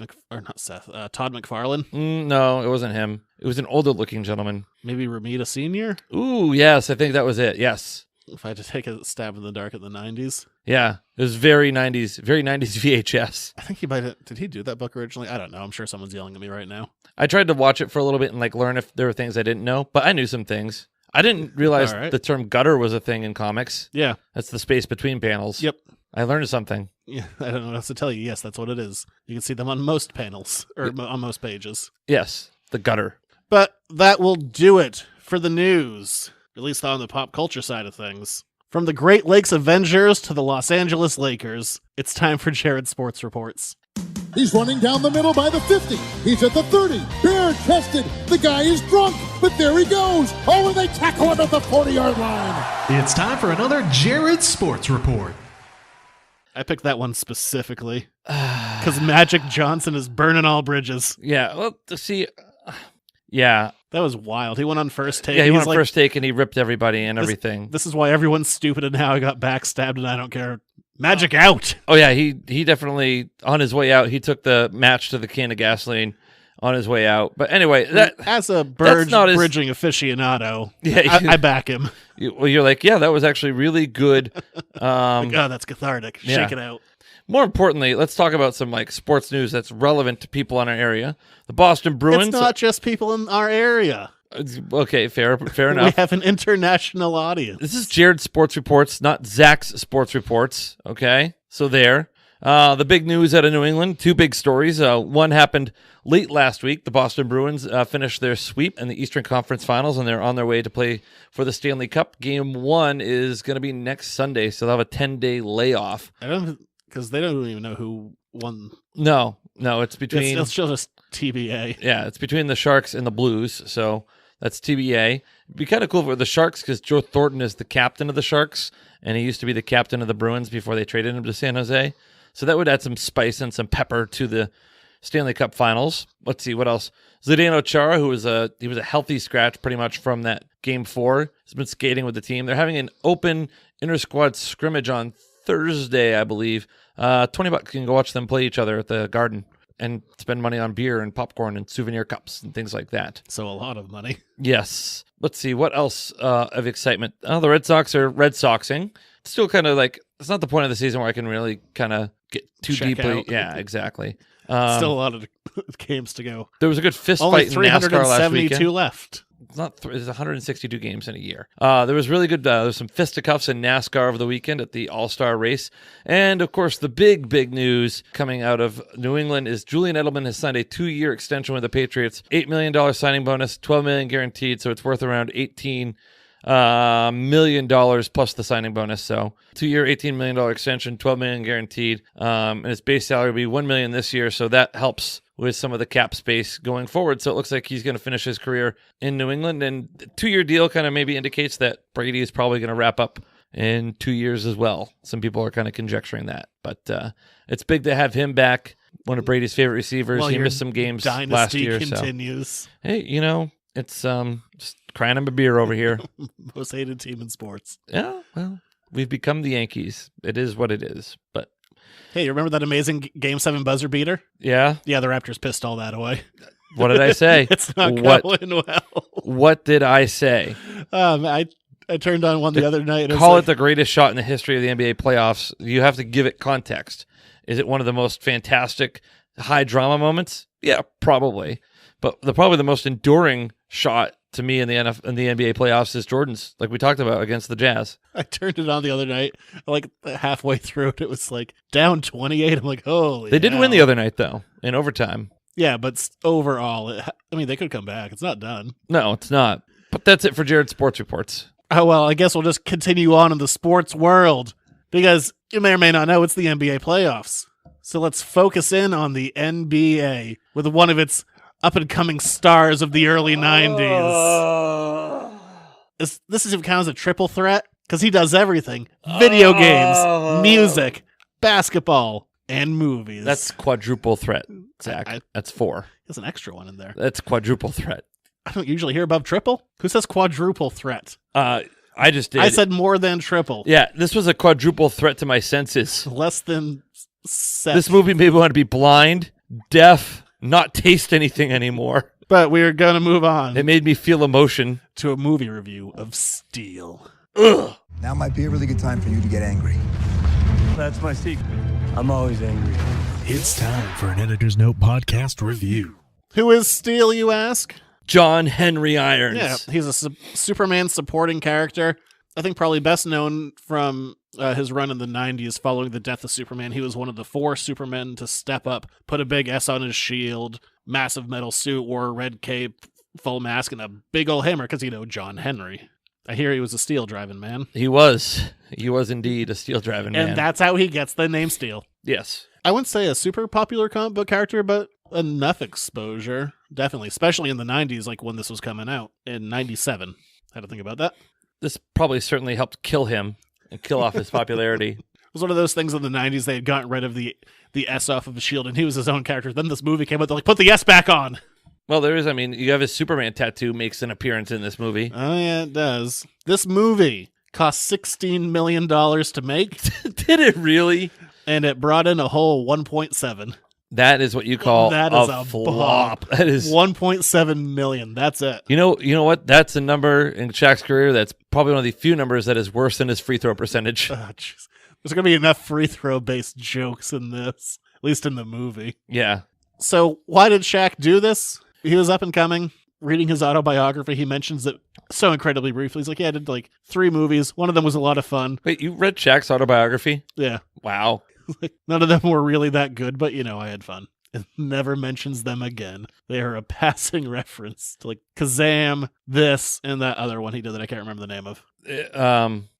Speaker 5: McFarlane.
Speaker 6: No, it wasn't him. It was an older looking gentleman.
Speaker 5: Maybe Ramita Sr.?
Speaker 6: Ooh, yes, I think that was it. Yes.
Speaker 5: If I had to take a stab in the dark at the 90s.
Speaker 6: Yeah, it was very 90s VHS.
Speaker 5: I think he might have, did he do that book originally? I don't know. I'm sure someone's yelling at me right now.
Speaker 6: I tried to watch it for a little bit and like learn if there were things I didn't know, but I knew some things. I didn't realize the term gutter was a thing in comics.
Speaker 5: Yeah.
Speaker 6: That's the space between panels.
Speaker 5: Yep.
Speaker 6: I learned something.
Speaker 5: Yeah, I don't know what else to tell you. Yes, that's what it is. You can see them on most panels, or on most pages.
Speaker 6: Yes. the gutter.
Speaker 5: But that will do it for the news, at least on the pop culture side of things. From the Great Lakes Avengers to the Los Angeles Lakers, it's time for Jared's Sports Reports.
Speaker 7: He's running down the middle by the 50. He's at the 30. Bare chested. The guy is drunk, but there he goes. Oh, and they tackle him at the 40-yard line.
Speaker 8: It's time for another Jared Sports Report.
Speaker 5: I picked that one specifically because Magic Johnson is burning all bridges.
Speaker 6: Yeah, well, see, yeah.
Speaker 5: That was wild. He went on First Take.
Speaker 6: Yeah, he went on First Take and he ripped everybody and everything.
Speaker 5: This is why everyone's stupid and how I got backstabbed and I don't care. Magic out.
Speaker 6: Oh, yeah, he definitely, on his way out, he took the match to the can of gasoline on his way out. But anyway,
Speaker 5: as a bridging aficionado, yeah, I back him.
Speaker 6: You're like, yeah, that was actually really good.
Speaker 5: Oh, that's cathartic. Shake it out.
Speaker 6: More importantly, let's talk about some sports news that's relevant to people in our area. The Boston Bruins.
Speaker 5: It's not just people in our area.
Speaker 6: Okay, fair enough.
Speaker 5: We have an international audience.
Speaker 6: This is Jared's Sports Reports, not Zach's Sports Reports. Okay, so there. The big news out of New England, two big stories. One happened late last week. The Boston Bruins finished their sweep in the Eastern Conference Finals, and they're on their way to play for the Stanley Cup. Game 1 is going to be next Sunday, so they'll have a 10-day layoff.
Speaker 5: Because they don't even know who won.
Speaker 6: No, it's between...
Speaker 5: It's just TBA.
Speaker 6: Yeah, it's between the Sharks and the Blues, so that's TBA. It'd be kind of cool for the Sharks because Joe Thornton is the captain of the Sharks, and he used to be the captain of the Bruins before they traded him to San Jose. So that would add some spice and some pepper to the Stanley Cup Finals. Let's see, what else? Zdeno Chara, he was a healthy scratch pretty much from that Game 4. He's been skating with the team. They're having an open inter-squad scrimmage on Thursday, I believe. $20 you can go watch them play each other at the Garden and spend money on beer and popcorn and souvenir cups and things like that.
Speaker 5: So a lot of money.
Speaker 6: Yes. Let's see, what else of excitement? The Red Sox are Red Soxing. Still kind of it's not the point of the season where I can really kind of get too deeply.
Speaker 5: Out.
Speaker 6: Yeah, exactly.
Speaker 5: Still a lot of games to go.
Speaker 6: There was a good fist
Speaker 5: Only
Speaker 6: fight in NASCAR last weekend.
Speaker 5: 372 left.
Speaker 6: There's 162 games in a year. There was really good. There's some fisticuffs in NASCAR over the weekend at the All-Star race, and of course, the big news coming out of New England is Julian Edelman has signed a 2-year extension with the Patriots. $8 million signing bonus, $12 million guaranteed, so it's worth around $18 million plus the signing bonus. So 2-year, $18 million extension, $12 million guaranteed, and his base salary will be $1 million this year. So that helps with some of the cap space going forward. So it looks like he's going to finish his career in New England, and the 2-year deal kind of maybe indicates that Brady is probably going to wrap up in 2 years as well. Some people are kind of conjecturing that, but it's big to have him back. One of Brady's favorite receivers.
Speaker 5: Well,
Speaker 6: he missed some games last year.
Speaker 5: Continues.
Speaker 6: So. Hey, it's just crying him a beer over here.
Speaker 5: Most hated team in sports.
Speaker 6: Yeah, well, we've become the Yankees. It is what it is, but.
Speaker 5: Hey, you remember that amazing Game 7 buzzer beater?
Speaker 6: Yeah.
Speaker 5: Yeah, the Raptors pissed all that away.
Speaker 6: What did I say?
Speaker 5: It's not going well.
Speaker 6: What did I say?
Speaker 5: I turned on one the other night. And
Speaker 6: call it the greatest shot in the history of the NBA playoffs. You have to give it context. Is it one of the most fantastic high drama moments? Yeah, probably. But probably the most enduring shot to me in the NBA playoffs is Jordan's, like we talked about against the Jazz.
Speaker 5: I turned it on the other night, like halfway through it, it was like down 28. I'm like, holy
Speaker 6: They did win the other night, though, in overtime.
Speaker 5: Yeah, but overall, they could come back. It's not done.
Speaker 6: No, it's not. But that's it for Jared's Sports Reports.
Speaker 5: Oh, well, I guess we'll just continue on in the sports world, because you may or may not know it's the NBA playoffs. So let's focus in on the NBA with one of its up-and-coming stars of the early 90s. This is counts as a triple threat, because he does everything. Video games, music, basketball, and movies.
Speaker 6: That's quadruple threat, Zach. That's 4.
Speaker 5: There's an extra one in there.
Speaker 6: That's quadruple threat.
Speaker 5: I don't usually hear above triple. Who says quadruple threat?
Speaker 6: I just did.
Speaker 5: I said more than triple.
Speaker 6: Yeah, this was a quadruple threat to my senses.
Speaker 5: Less than 7.
Speaker 6: This movie made me want to be blind, deaf, not taste anything anymore.
Speaker 5: But we're going to move on.
Speaker 6: It made me feel emotion.
Speaker 5: To a movie review of Steel.
Speaker 6: Ugh.
Speaker 9: Now might be a really good time for you to get angry.
Speaker 10: That's my secret. I'm always angry.
Speaker 8: It's time for an Editor's Note podcast review.
Speaker 5: Who is Steel, you ask?
Speaker 6: John Henry Irons.
Speaker 5: Yeah, he's a Superman supporting character. I think probably best known from his run in the 90s following the death of Superman. He was one of the 4 Supermen to step up, put a big S on his shield, massive metal suit, wore a red cape, full mask, and a big old hammer because, John Henry. I hear he was a steel driving man.
Speaker 6: He was. He was indeed a steel driving man.
Speaker 5: And that's how he gets the name Steel.
Speaker 6: Yes.
Speaker 5: I wouldn't say a super popular comic book character, but enough exposure. Definitely. Especially in the 90s, like when this was coming out in 97. Had to think about that.
Speaker 6: This probably certainly helped kill him and kill off his popularity.
Speaker 5: It was one of those things in the 90s, they had gotten rid of the S off of his shield, and he was his own character. Then this movie came out, they're like, put the S back on.
Speaker 6: Well, you have his Superman tattoo makes an appearance in this movie.
Speaker 5: Oh, yeah, it does. This movie cost $16 million to make.
Speaker 6: Did it really?
Speaker 5: And it brought in a whole 1.7.
Speaker 6: That is what you call a flop. That is
Speaker 5: 1.7 million. That's it.
Speaker 6: You know what? That's a number in Shaq's career that's probably one of the few numbers that is worse than his free throw percentage.
Speaker 5: Oh, there's going to be enough free throw based jokes in this, at least in the movie.
Speaker 6: Yeah.
Speaker 5: So why did Shaq do this? He was up and coming. Reading his autobiography, he mentions it so incredibly briefly. He's like, yeah, I did like 3 movies. One of them was a lot of fun.
Speaker 6: Wait, you read Shaq's autobiography?
Speaker 5: Yeah.
Speaker 6: Wow.
Speaker 5: None of them were really that good, but I had fun. It never mentions them again. They are a passing reference to like Kazam, this, and that other one he did that I can't remember the name of.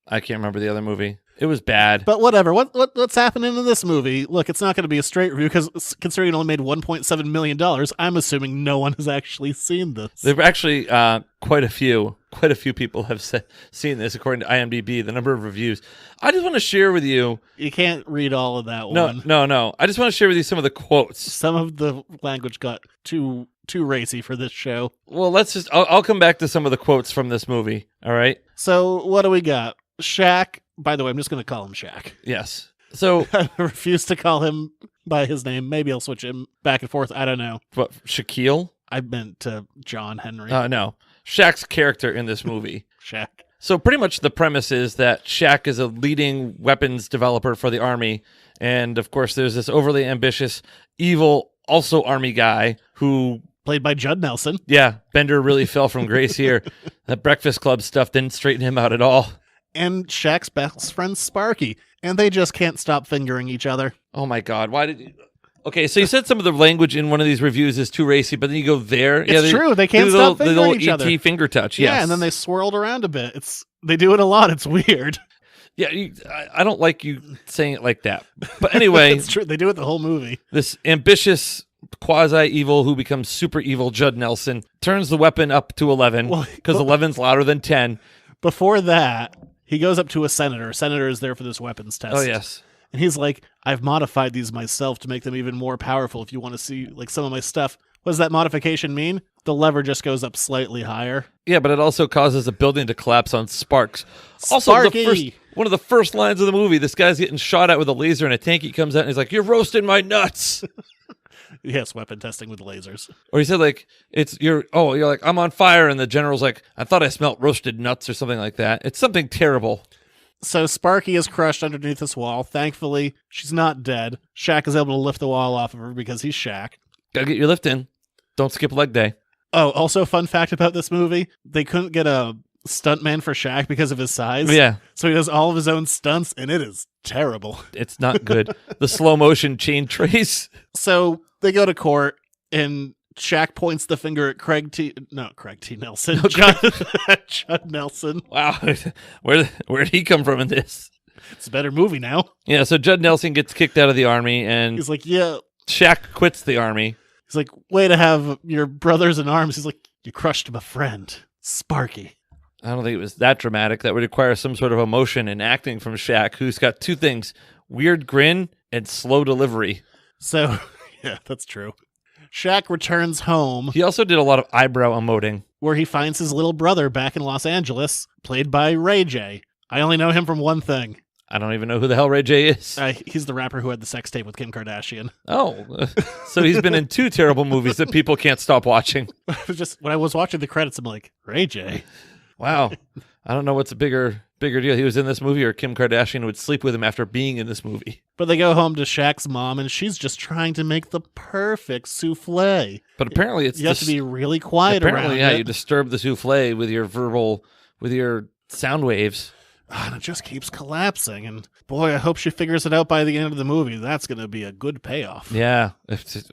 Speaker 6: I can't remember the other movie. It was bad.
Speaker 5: But whatever. What's happening in this movie? Look, it's not going to be a straight review because considering it only made $1.7 million, I'm assuming no one has actually seen this.
Speaker 6: There were actually quite a few people have seen this according to IMDb, the number of reviews. I just want to share with you.
Speaker 5: You can't read all of that one.
Speaker 6: No. I just want to share with you some of the quotes.
Speaker 5: Some of the language got too racy for this show.
Speaker 6: Well, I'll come back to some of the quotes from this movie. All right.
Speaker 5: So what do we got? Shaq. By the way, I'm just going to call him Shaq.
Speaker 6: Yes. So
Speaker 5: I refuse to call him by his name. Maybe I'll switch him back and forth. I don't know.
Speaker 6: What, Shaquille?
Speaker 5: I meant John Henry.
Speaker 6: No. Shaq's character in this movie.
Speaker 5: Shaq.
Speaker 6: So pretty much the premise is that Shaq is a leading weapons developer for the Army. And, of course, there's this overly ambitious, evil, also Army guy who...
Speaker 5: Played by Judd Nelson.
Speaker 6: Yeah, Bender really fell from grace here. That Breakfast Club stuff didn't straighten him out at all.
Speaker 5: And Shaq's best friend Sparky. And they just can't stop fingering each other.
Speaker 6: Oh, my God. Why did you... Okay, so you said some of the language in one of these reviews is too racy, but then you go there.
Speaker 5: It's true. They can't stop fingering each other.
Speaker 6: The little ET finger touch, yes.
Speaker 5: Yeah, and then they swirled around a bit. They do it a lot. It's weird.
Speaker 6: Yeah, I don't like you saying it like that. But anyway.
Speaker 5: It's true. They do it the whole movie.
Speaker 6: This ambitious quasi-evil who becomes super evil Judd Nelson turns the weapon up to 11 because 11's louder than 10.
Speaker 5: Before that, he goes up to a senator. A senator is there for this weapons test.
Speaker 6: Oh, yes.
Speaker 5: And he's like, I've modified these myself to make them even more powerful if you want to see like some of my stuff. What does that modification mean? The lever just goes up slightly higher.
Speaker 6: Yeah, but it also causes a building to collapse on sparks.
Speaker 5: Sparky!
Speaker 6: Also, one of the first lines of the movie, this guy's getting shot at with a laser and a tank. He comes out and he's like, you're roasting my nuts.
Speaker 5: Yes, weapon testing with lasers.
Speaker 6: Or he said like, you're like, I'm on fire. And the general's like, I thought I smelt roasted nuts or something like that. It's something terrible.
Speaker 5: So Sparky is crushed underneath this wall. Thankfully, she's not dead. Shaq is able to lift the wall off of her because he's Shaq.
Speaker 6: Gotta get your lift in. Don't skip leg day.
Speaker 5: Oh, also fun fact about this movie, they couldn't get a stuntman for Shaq because of his size.
Speaker 6: Yeah.
Speaker 5: So he does all of his own stunts, and it is terrible.
Speaker 6: It's not good. The slow motion chain trace.
Speaker 5: So they go to court, and Shaq points the finger at Craig T. Nelson. Judd Nelson.
Speaker 6: Wow. Where did he come from in this?
Speaker 5: It's a better movie now.
Speaker 6: Yeah, so Judd Nelson gets kicked out of the Army, and
Speaker 5: he's like, yeah.
Speaker 6: Shaq quits the Army.
Speaker 5: He's like, way to have your brothers in arms. He's like, you crushed my friend, Sparky.
Speaker 6: I don't think it was that dramatic. That would require some sort of emotion and acting from Shaq, who's got 2 things, weird grin and slow delivery.
Speaker 5: So, yeah, that's true. Shaq returns home.
Speaker 6: He also did a lot of eyebrow emoting.
Speaker 5: Where he finds his little brother back in Los Angeles, played by Ray J. I only know him from one thing.
Speaker 6: I don't even know who the hell Ray J is.
Speaker 5: He's the rapper who had the sex tape with Kim Kardashian.
Speaker 6: Oh, so he's been in 2 terrible movies that people can't stop watching.
Speaker 5: Just when I was watching the credits, I'm like, Ray J.
Speaker 6: Wow. I don't know what's a bigger deal. He was in this movie or Kim Kardashian would sleep with him after being in this movie.
Speaker 5: But they go home to Shaq's mom, and she's just trying to make the perfect souffle.
Speaker 6: But apparently
Speaker 5: you have to be really quiet around it.
Speaker 6: You disturb the souffle with your sound waves.
Speaker 5: And it just keeps collapsing. And boy, I hope she figures it out by the end of the movie. That's going to be a good payoff.
Speaker 6: Yeah,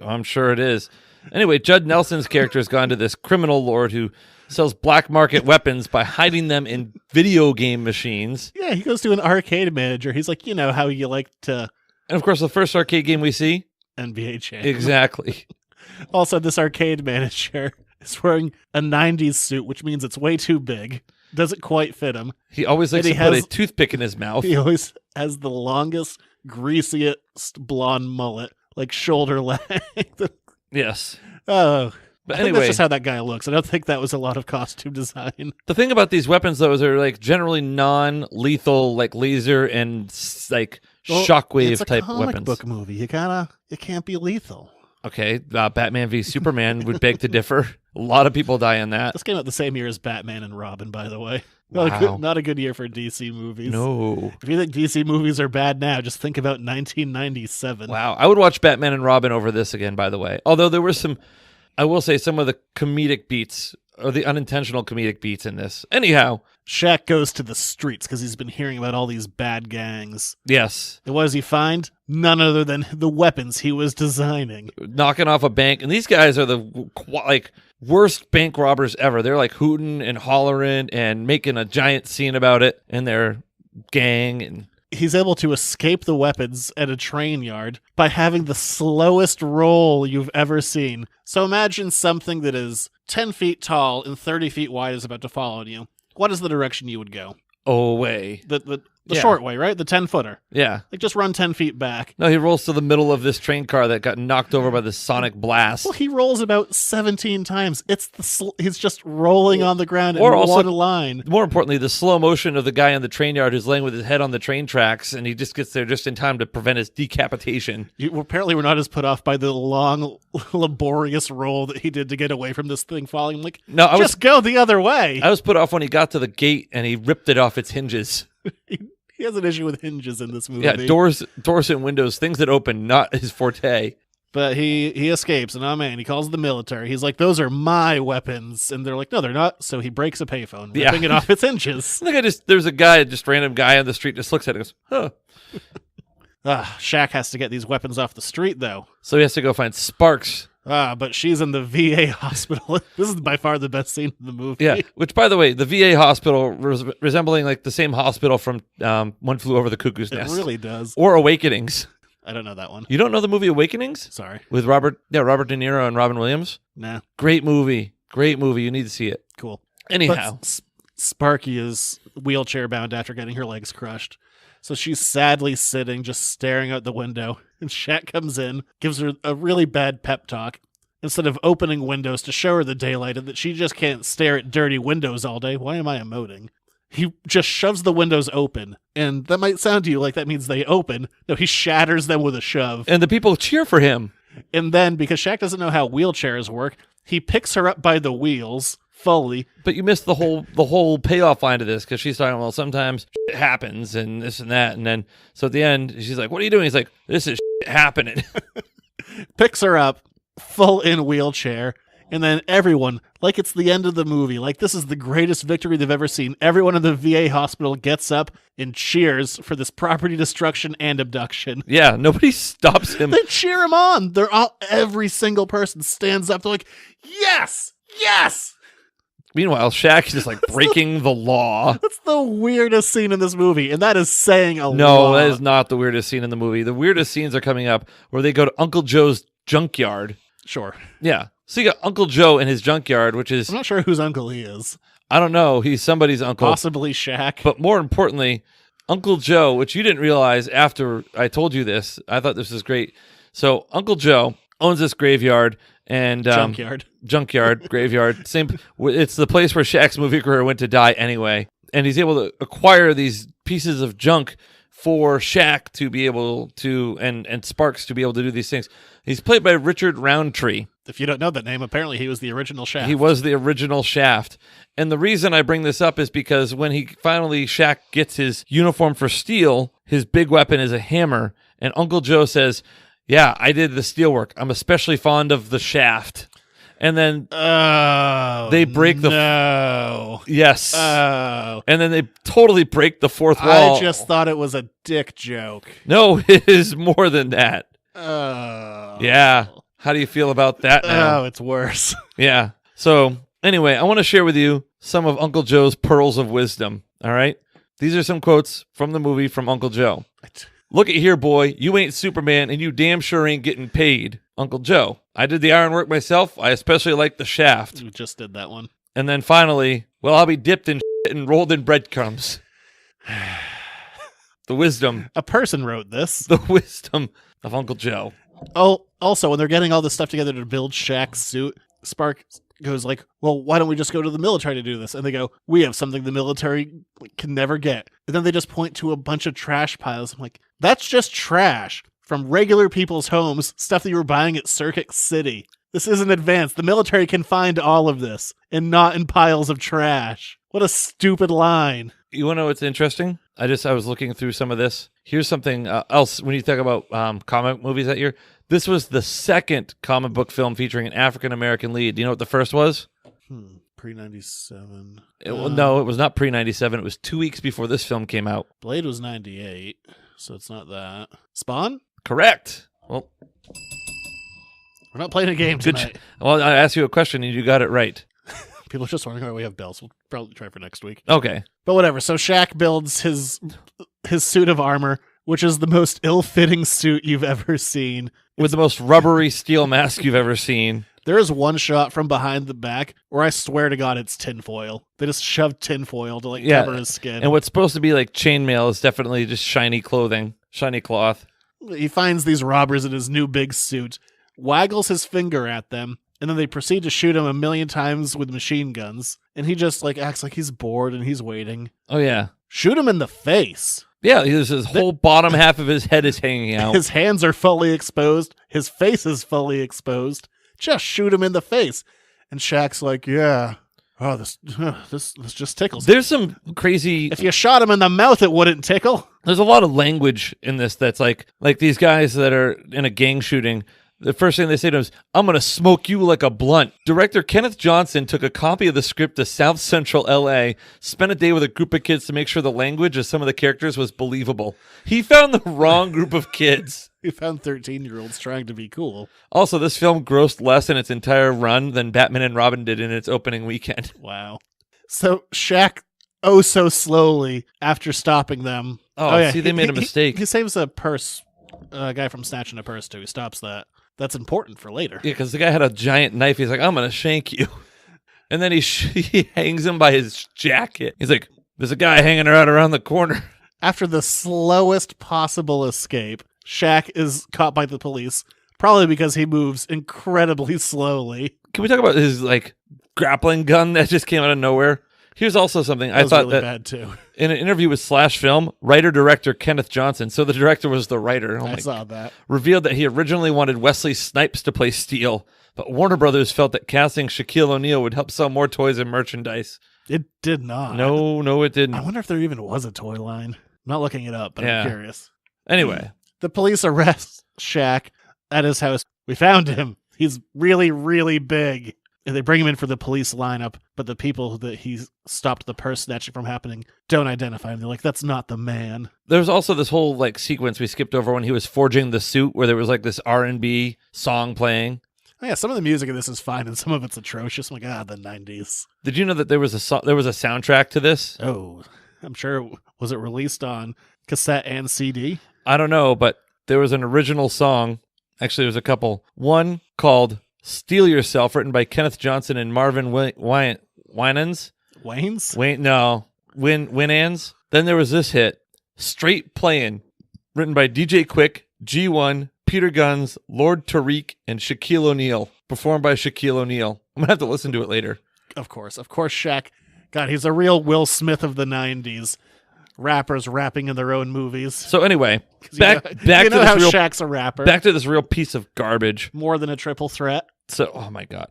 Speaker 6: I'm sure it is. Anyway, Judd Nelson's character has gone to this criminal lord who sells black market weapons by hiding them in video game machines.
Speaker 5: Yeah, he goes to an arcade manager. He's like, you know how you like to...
Speaker 6: And of course, the first arcade game we see?
Speaker 5: NBA Jam.
Speaker 6: Exactly.
Speaker 5: Also, this arcade manager is wearing a 90s suit, which means it's way too big. Doesn't quite fit him.
Speaker 6: He always likes to put a toothpick in his mouth.
Speaker 5: He always has the longest, greasiest blonde mullet, like shoulder length.
Speaker 6: Yes.
Speaker 5: Oh.
Speaker 6: But
Speaker 5: I think
Speaker 6: anyway,
Speaker 5: that's just how that guy looks. I don't think that was a lot of costume design.
Speaker 6: The thing about these weapons, though, is they're like generally non-lethal, like laser and like shockwave type weapons.
Speaker 5: It's a comic book movie. It can't be lethal.
Speaker 6: Okay, Batman v Superman would beg to differ. A lot of people die in that.
Speaker 5: This came out the same year as Batman and Robin, by the way.
Speaker 6: Wow.
Speaker 5: Not a good year for DC movies.
Speaker 6: No.
Speaker 5: If you think DC movies are bad now, just think about 1997.
Speaker 6: Wow. I would watch Batman and Robin over this again, by the way. Although there were some, I will say, some of the comedic beats, or the unintentional comedic beats in this. Anyhow.
Speaker 5: Shaq goes to the streets because he's been hearing about all these bad gangs.
Speaker 6: Yes.
Speaker 5: And what does he find? None other than the weapons he was designing.
Speaker 6: Knocking off a bank. And these guys are the worst bank robbers ever. They're like hooting and hollering and making a giant scene about it in their gang. And
Speaker 5: he's able to escape the weapons at a train yard by having the slowest roll you've ever seen. So imagine something that is 10 feet tall and 30 feet wide is about to fall on you. What is the direction you would go?
Speaker 6: Away.
Speaker 5: The short way, right? The 10-footer.
Speaker 6: Yeah.
Speaker 5: Like, just run 10 feet back.
Speaker 6: No, he rolls to the middle of this train car that got knocked over by the sonic blast.
Speaker 5: Well, he rolls about 17 times. He's just rolling on the ground in
Speaker 6: also,
Speaker 5: one line.
Speaker 6: More importantly, the slow motion of the guy in the train yard who's laying with his head on the train tracks, and he just gets there just in time to prevent his decapitation.
Speaker 5: Apparently, we're not as put off by the long, laborious roll that he did to get away from this thing falling. I'm like, no, just go the other way.
Speaker 6: I was put off when he got to the gate and he ripped it off its hinges.
Speaker 5: He has an issue with hinges in this movie.
Speaker 6: Yeah, doors and windows, things that open, not his forte.
Speaker 5: But he escapes, and oh man, he calls the military. He's like, those are my weapons. And they're like, no, they're not. So he breaks a payphone, ripping it off its hinges.
Speaker 6: There's a guy, just random guy on the street, just looks at it and goes, huh.
Speaker 5: Shaq has to get these weapons off the street, though.
Speaker 6: So he has to go find Sparks.
Speaker 5: But she's in the VA hospital. This is by far the best scene in the movie.
Speaker 6: Yeah, which, by the way, the VA hospital resembling like the same hospital from One Flew Over the Cuckoo's Nest.
Speaker 5: It really does.
Speaker 6: Or Awakenings.
Speaker 5: I don't know that one.
Speaker 6: You don't know the movie Awakenings?
Speaker 5: Sorry.
Speaker 6: With Robert De Niro and Robin Williams?
Speaker 5: Nah.
Speaker 6: Great movie. Great movie. You need to see it.
Speaker 5: Cool.
Speaker 6: Anyhow.
Speaker 5: Sparky is wheelchair bound after getting her legs crushed. So she's sadly sitting, just staring out the window. And Shaq comes in, gives her a really bad pep talk. Instead of opening windows to show her the daylight and that she just can't stare at dirty windows all day. Why am I emoting? He just shoves the windows open. And that might sound to you like that means they open. No, he shatters them with a shove.
Speaker 6: And the people cheer for him.
Speaker 5: And then, because Shaq doesn't know how wheelchairs work, he picks her up by the wheels fully.
Speaker 6: But you missed the whole payoff line to this, because she's talking, well, sometimes shit happens and this and that. And then, so at the end, she's like, what are you doing? He's like, this is shit happening.
Speaker 5: Picks her up, full in wheelchair. And then everyone, like it's the end of the movie, like this is the greatest victory they've ever seen. Everyone in the VA hospital gets up and cheers for this property destruction and abduction.
Speaker 6: Yeah, nobody stops him.
Speaker 5: They cheer him on. Every single person stands up. They're like, yes, yes.
Speaker 6: Meanwhile, Shaq is just like breaking the law.
Speaker 5: That's the weirdest scene in this movie, and that is saying a lot.
Speaker 6: No, that is not the weirdest scene in the movie. The weirdest scenes are coming up where they go to Uncle Joe's junkyard.
Speaker 5: Sure.
Speaker 6: Yeah. So you got Uncle Joe in his junkyard, which is...
Speaker 5: I'm not sure whose uncle he is.
Speaker 6: I don't know. He's somebody's uncle.
Speaker 5: Possibly Shaq.
Speaker 6: But more importantly, Uncle Joe, which you didn't realize after I told you this. I thought this was great. So Uncle Joe owns this graveyard and... Junkyard, graveyard. Same. It's the place where Shaq's movie career went to die anyway. And he's able to acquire these pieces of junk for Shaq to be able to, and Sparks to be able to do these things. He's played by Richard Roundtree.
Speaker 5: If you don't know that name, apparently he was the original Shaft.
Speaker 6: He was the original Shaft. And the reason I bring this up is because when Shaq gets his uniform for steel, his big weapon is a hammer. And Uncle Joe says, yeah, I did the steel work. I'm especially fond of the shaft. And then
Speaker 5: they
Speaker 6: break the yes.
Speaker 5: Oh.
Speaker 6: And then they totally break the fourth wall.
Speaker 5: I just thought it was a dick joke.
Speaker 6: No, it is more than that.
Speaker 5: Oh.
Speaker 6: Yeah. How do you feel about that now?
Speaker 5: Oh, it's worse.
Speaker 6: Yeah. So, anyway, I want to share with you some of Uncle Joe's pearls of wisdom. All right? These are some quotes from the movie from Uncle Joe. Look at here, boy. You ain't Superman, and you damn sure ain't getting paid. Uncle Joe. I did the iron work myself. I especially like the shaft.
Speaker 5: We just did that one.
Speaker 6: And then finally, well, I'll be dipped in shit and rolled in breadcrumbs. The wisdom.
Speaker 5: A person wrote this.
Speaker 6: The wisdom of Uncle Joe.
Speaker 5: Oh, also, when they're getting all this stuff together to build Shaq's suit, Spark goes like, well, why don't we just go to the military to do this? And they go, we have something the military can never get. And then they just point to a bunch of trash piles. I'm like, that's just trash from regular people's homes, stuff that you were buying at Circuit City. This isn't advanced. The military can find all of this and not in piles of trash. What a stupid line.
Speaker 6: You want to know what's interesting? I was looking through some of this. Here's something else when you talk about comic movies that year. This was the second comic book film featuring an African-American lead. Do you know what the first was?
Speaker 5: Pre-97.
Speaker 6: No, it was not pre-97. It was 2 weeks before this film came out.
Speaker 5: Blade was 98, so it's not that. Spawn?
Speaker 6: Correct. Well,
Speaker 5: we're not playing a game tonight.
Speaker 6: Well, I asked you a question and you got it right.
Speaker 5: People are just wondering why we have bells. We'll probably try for next week.
Speaker 6: Okay.
Speaker 5: But whatever. So Shaq builds his suit of armor, which is the most ill-fitting suit you've ever seen.
Speaker 6: With the most rubbery steel mask you've ever seen.
Speaker 5: There is one shot from behind the back where I swear to God it's tinfoil. They just shoved tinfoil to cover his skin.
Speaker 6: And what's supposed to be like chainmail is definitely just shiny clothing, shiny cloth.
Speaker 5: He finds these robbers in his new big suit, waggles his finger at them, and then they proceed to shoot him 1,000,000 times with machine guns. And he just acts like he's bored and he's waiting.
Speaker 6: Oh, yeah.
Speaker 5: Shoot him in the face.
Speaker 6: Yeah, his whole bottom half of his head is hanging out.
Speaker 5: His hands are fully exposed. His face is fully exposed. Just shoot him in the face. And Shaq's like, yeah. Oh, this just tickles.
Speaker 6: There's some crazy...
Speaker 5: If you shot him in the mouth, it wouldn't tickle.
Speaker 6: There's a lot of language in this that's like these guys that are in a gang shooting. The first thing they say to him is, I'm going to smoke you like a blunt. Director Kenneth Johnson took a copy of the script to South Central LA, spent a day with a group of kids to make sure the language of some of the characters was believable. He found the wrong group of kids.
Speaker 5: He found 13-year-olds trying to be cool.
Speaker 6: Also, this film grossed less in its entire run than Batman and Robin did in its opening weekend.
Speaker 5: Wow. So Shaq, so slowly, after stopping them...
Speaker 6: See, they made a mistake.
Speaker 5: He saves a purse, a guy from snatching a purse, too. He stops that. That's important for later.
Speaker 6: Yeah, because the guy had a giant knife. He's like, I'm going to shank you. And then he hangs him by his jacket. He's like, there's a guy hanging out around the corner.
Speaker 5: After the slowest possible escape, Shaq is caught by the police, probably because he moves incredibly slowly.
Speaker 6: Can we talk about his grappling gun that just came out of nowhere? Here's also something I thought
Speaker 5: really bad too.
Speaker 6: In an interview with Slash Film, writer-director Kenneth Johnson, so the director was the writer.
Speaker 5: I saw that.
Speaker 6: Revealed that he originally wanted Wesley Snipes to play Steel, but Warner Brothers felt that casting Shaquille O'Neal would help sell more toys and merchandise.
Speaker 5: It did not.
Speaker 6: No, it didn't.
Speaker 5: I wonder if there even was a toy line. I'm not looking it up, but I'm curious.
Speaker 6: Anyway.
Speaker 5: The police arrest Shaq at his house. We found him. He's really, really big. And they bring him in for the police lineup, but the people that he stopped the purse snatching from happening don't identify him. They're like, that's not the man.
Speaker 6: There's also this whole sequence we skipped over when he was forging the suit where there was this R&B song playing.
Speaker 5: Oh, yeah, some of the music in this is fine and some of it's atrocious. I'm like, the 90s.
Speaker 6: Did you know that there was a soundtrack to this?
Speaker 5: Oh, I'm sure. Was it released on cassette and CD?
Speaker 6: I don't know, but there was an original song. Actually, there's a couple. One called Steal Yourself, written by Kenneth Johnson and Marvin Winans.
Speaker 5: Wayne's?
Speaker 6: Winans. Then there was this hit, Straight Playin', written by DJ Quick, G1, Peter Guns, Lord Tariq, and Shaquille O'Neal. Performed by Shaquille O'Neal. I'm going to have to listen to it later.
Speaker 5: Of course, Shaq. God, he's a real Will Smith of the 90s. Rappers rapping in their own movies.
Speaker 6: So anyway, back to
Speaker 5: how Shaq's a rapper.
Speaker 6: Back to this real piece of garbage.
Speaker 5: More than a triple threat.
Speaker 6: So, oh my God.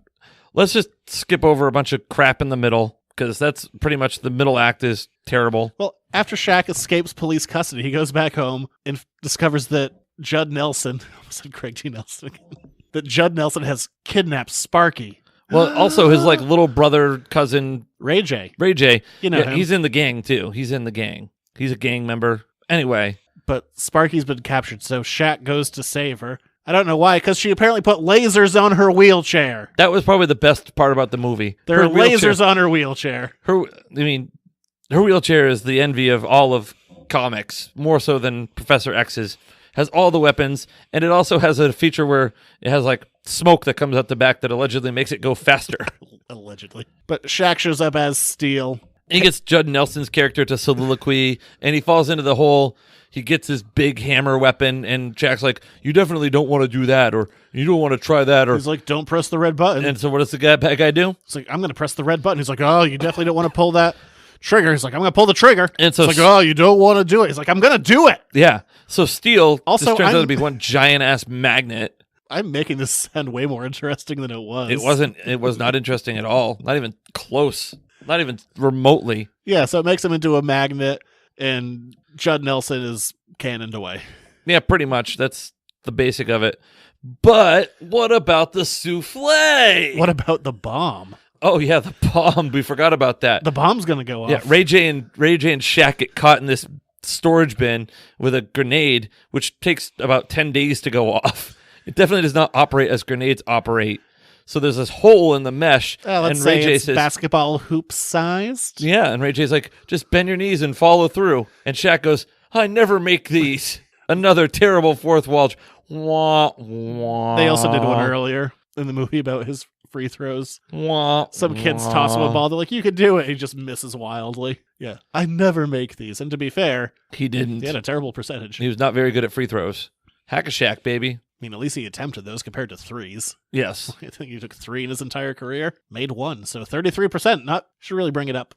Speaker 6: Let's just skip over a bunch of crap in the middle, because that's pretty much the middle act is terrible.
Speaker 5: Well, after Shaq escapes police custody, he goes back home and discovers that Judd Nelson, I almost said Craig G. Nelson again, that Judd Nelson has kidnapped Sparky.
Speaker 6: Well, also his like little brother, cousin,
Speaker 5: Ray J.
Speaker 6: You know
Speaker 5: him.
Speaker 6: he's in the gang too. He's in the gang. He's a gang member. Anyway.
Speaker 5: But Sparky's been captured, so Shaq goes to save her. I don't know why, because she apparently put lasers on her wheelchair.
Speaker 6: That was probably the best part about the movie.
Speaker 5: There are lasers on her wheelchair.
Speaker 6: Her wheelchair is the envy of all of comics, more so than Professor X's. Has all the weapons, and it also has a feature where it has like smoke that comes out the back that allegedly makes it go faster.
Speaker 5: Allegedly. But Shaq shows up as Steel.
Speaker 6: He gets Judd Nelson's character to soliloquy, and he falls into the hole. He gets his big hammer weapon, and Shaq's like, you definitely don't want to do that, or you don't want to try that. Or
Speaker 5: he's like, don't press the red button.
Speaker 6: And so what does the bad guy do?
Speaker 5: It's like, I'm going to press the red button. He's like, oh, you definitely don't want to pull that trigger. He's like, I'm going to pull the trigger.
Speaker 6: And so
Speaker 5: it's like, oh, you don't want to do it. He's like, I'm going to do it.
Speaker 6: Yeah. So Steel
Speaker 5: also
Speaker 6: just turns out to be one giant-ass magnet.
Speaker 5: I'm making this sound way more interesting than it was.
Speaker 6: It wasn't. It was not interesting at all. Not even close. Not even remotely.
Speaker 5: Yeah, so it makes him into a magnet, and Judd Nelson is cannoned away.
Speaker 6: Yeah, pretty much. That's the basic of it. But what about the souffle?
Speaker 5: What about the bomb?
Speaker 6: Oh, yeah, the bomb. We forgot about that.
Speaker 5: The bomb's going to go off.
Speaker 6: Yeah, Ray J and Shaq get caught in this storage bin with a grenade, which takes about 10 days to go off. It definitely does not operate as grenades operate. So there's this hole in the mesh,
Speaker 5: let's
Speaker 6: and Ray
Speaker 5: say
Speaker 6: J
Speaker 5: it's
Speaker 6: says,
Speaker 5: basketball hoop sized.
Speaker 6: yeah, and Ray J's like, just bend your knees and follow through. And Shaq goes, I never make these. Another terrible fourth wall. Wah, wah.
Speaker 5: They also did one earlier in the movie about his free throws.
Speaker 6: Wah,
Speaker 5: some kids toss him a ball. They're like, you can do it. He just misses wildly. Yeah, I never make these. And to be fair,
Speaker 6: he didn't.
Speaker 5: He had a terrible percentage.
Speaker 6: He was not very good at free throws. Hack-a-Shaq, baby.
Speaker 5: I mean, at least he attempted those compared to threes.
Speaker 6: Yes.
Speaker 5: I think he took 3 in his entire career, made 1. So 33%, should really bring it up.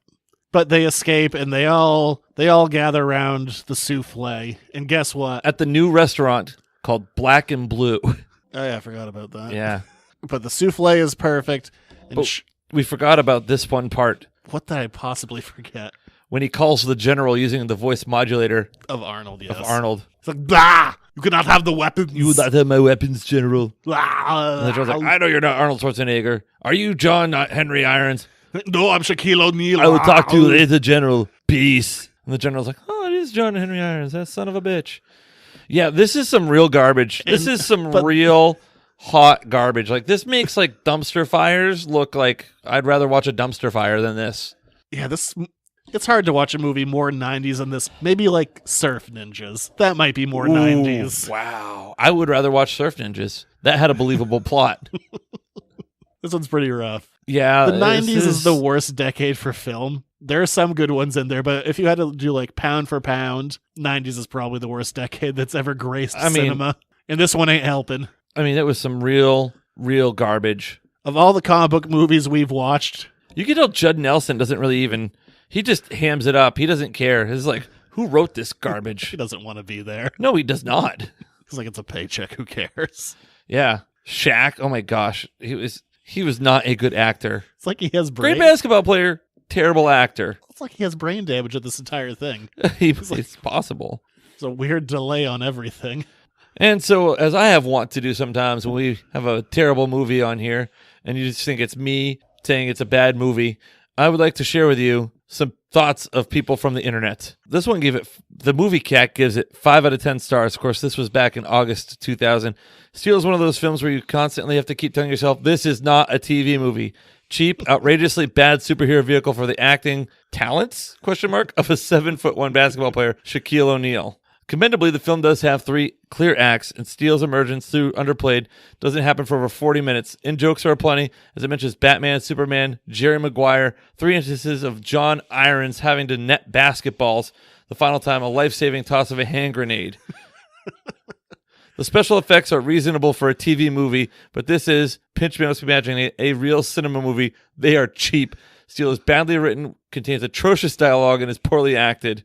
Speaker 5: But they escape, and they all gather around the souffle. And guess what?
Speaker 6: At the new restaurant called Black and Blue.
Speaker 5: Oh, yeah, I forgot about that.
Speaker 6: Yeah.
Speaker 5: But the souffle is perfect. And
Speaker 6: we forgot about this one part.
Speaker 5: What did I possibly forget?
Speaker 6: When he calls the general using the voice modulator.
Speaker 5: Of Arnold, yes.
Speaker 6: Of Arnold.
Speaker 5: It's like, blah! You cannot have the weapons.
Speaker 6: You will not have my weapons, General.
Speaker 5: Blah!
Speaker 6: And the general's like, I know you're not Arnold Schwarzenegger. Are you John Henry Irons?
Speaker 5: No, I'm Shaquille O'Neal.
Speaker 6: I will talk to you later, General. Peace. And the general's like, oh, it is John Henry Irons. That son of a bitch. Yeah, this is some real garbage. This is some real hot garbage. Like, this makes, like, dumpster fires look like I'd rather watch a dumpster fire than this.
Speaker 5: Yeah, it's hard to watch a movie more 90s than this. Maybe, like, Surf Ninjas. That might be more 90s.
Speaker 6: Wow. I would rather watch Surf Ninjas. That had a believable plot.
Speaker 5: This one's pretty rough.
Speaker 6: Yeah.
Speaker 5: The 90s is the worst decade for film. There are some good ones in there, but if you had to do like pound for pound, 90s is probably the worst decade that's ever graced cinema. And this one ain't helping.
Speaker 6: I mean, it was some real garbage.
Speaker 5: Of all the comic book movies we've watched.
Speaker 6: You can tell Judd Nelson doesn't really even, he just hams it up. He doesn't care. He's like, who wrote this garbage?
Speaker 5: He doesn't want to be there.
Speaker 6: No, he does not.
Speaker 5: It's like, it's a paycheck. Who cares?
Speaker 6: Yeah. Shaq, oh my gosh. He was not a good actor.
Speaker 5: It's like he has
Speaker 6: great basketball player, terrible actor.
Speaker 5: It's like he has brain damage of this entire thing.
Speaker 6: It's possible.
Speaker 5: It's a weird delay on everything.
Speaker 6: And so, as I have want to do sometimes when we have a terrible movie on here, and you just think it's me saying it's a bad movie, I would like to share with you some thoughts of people from the internet. This one the Movie Cat gives it 5 out of 10 stars. Of course, this was back in August 2000. Steel is one of those films where you constantly have to keep telling yourself, this is not a TV movie. Cheap, outrageously bad superhero vehicle for the acting talents, of a 7'1" basketball player, Shaquille O'Neal. Commendably, the film does have 3 clear acts, and Steele's emergence through Underplayed doesn't happen for over 40 minutes. In-jokes are plenty, as it mentions Batman, Superman, Jerry Maguire, 3 instances of John Irons having to net basketballs, the final time a life-saving toss of a hand grenade. The special effects are reasonable for a TV movie, but this is, pinch me, I was imagining a real cinema movie. They are cheap. Steel is badly written, contains atrocious dialogue, and is poorly acted.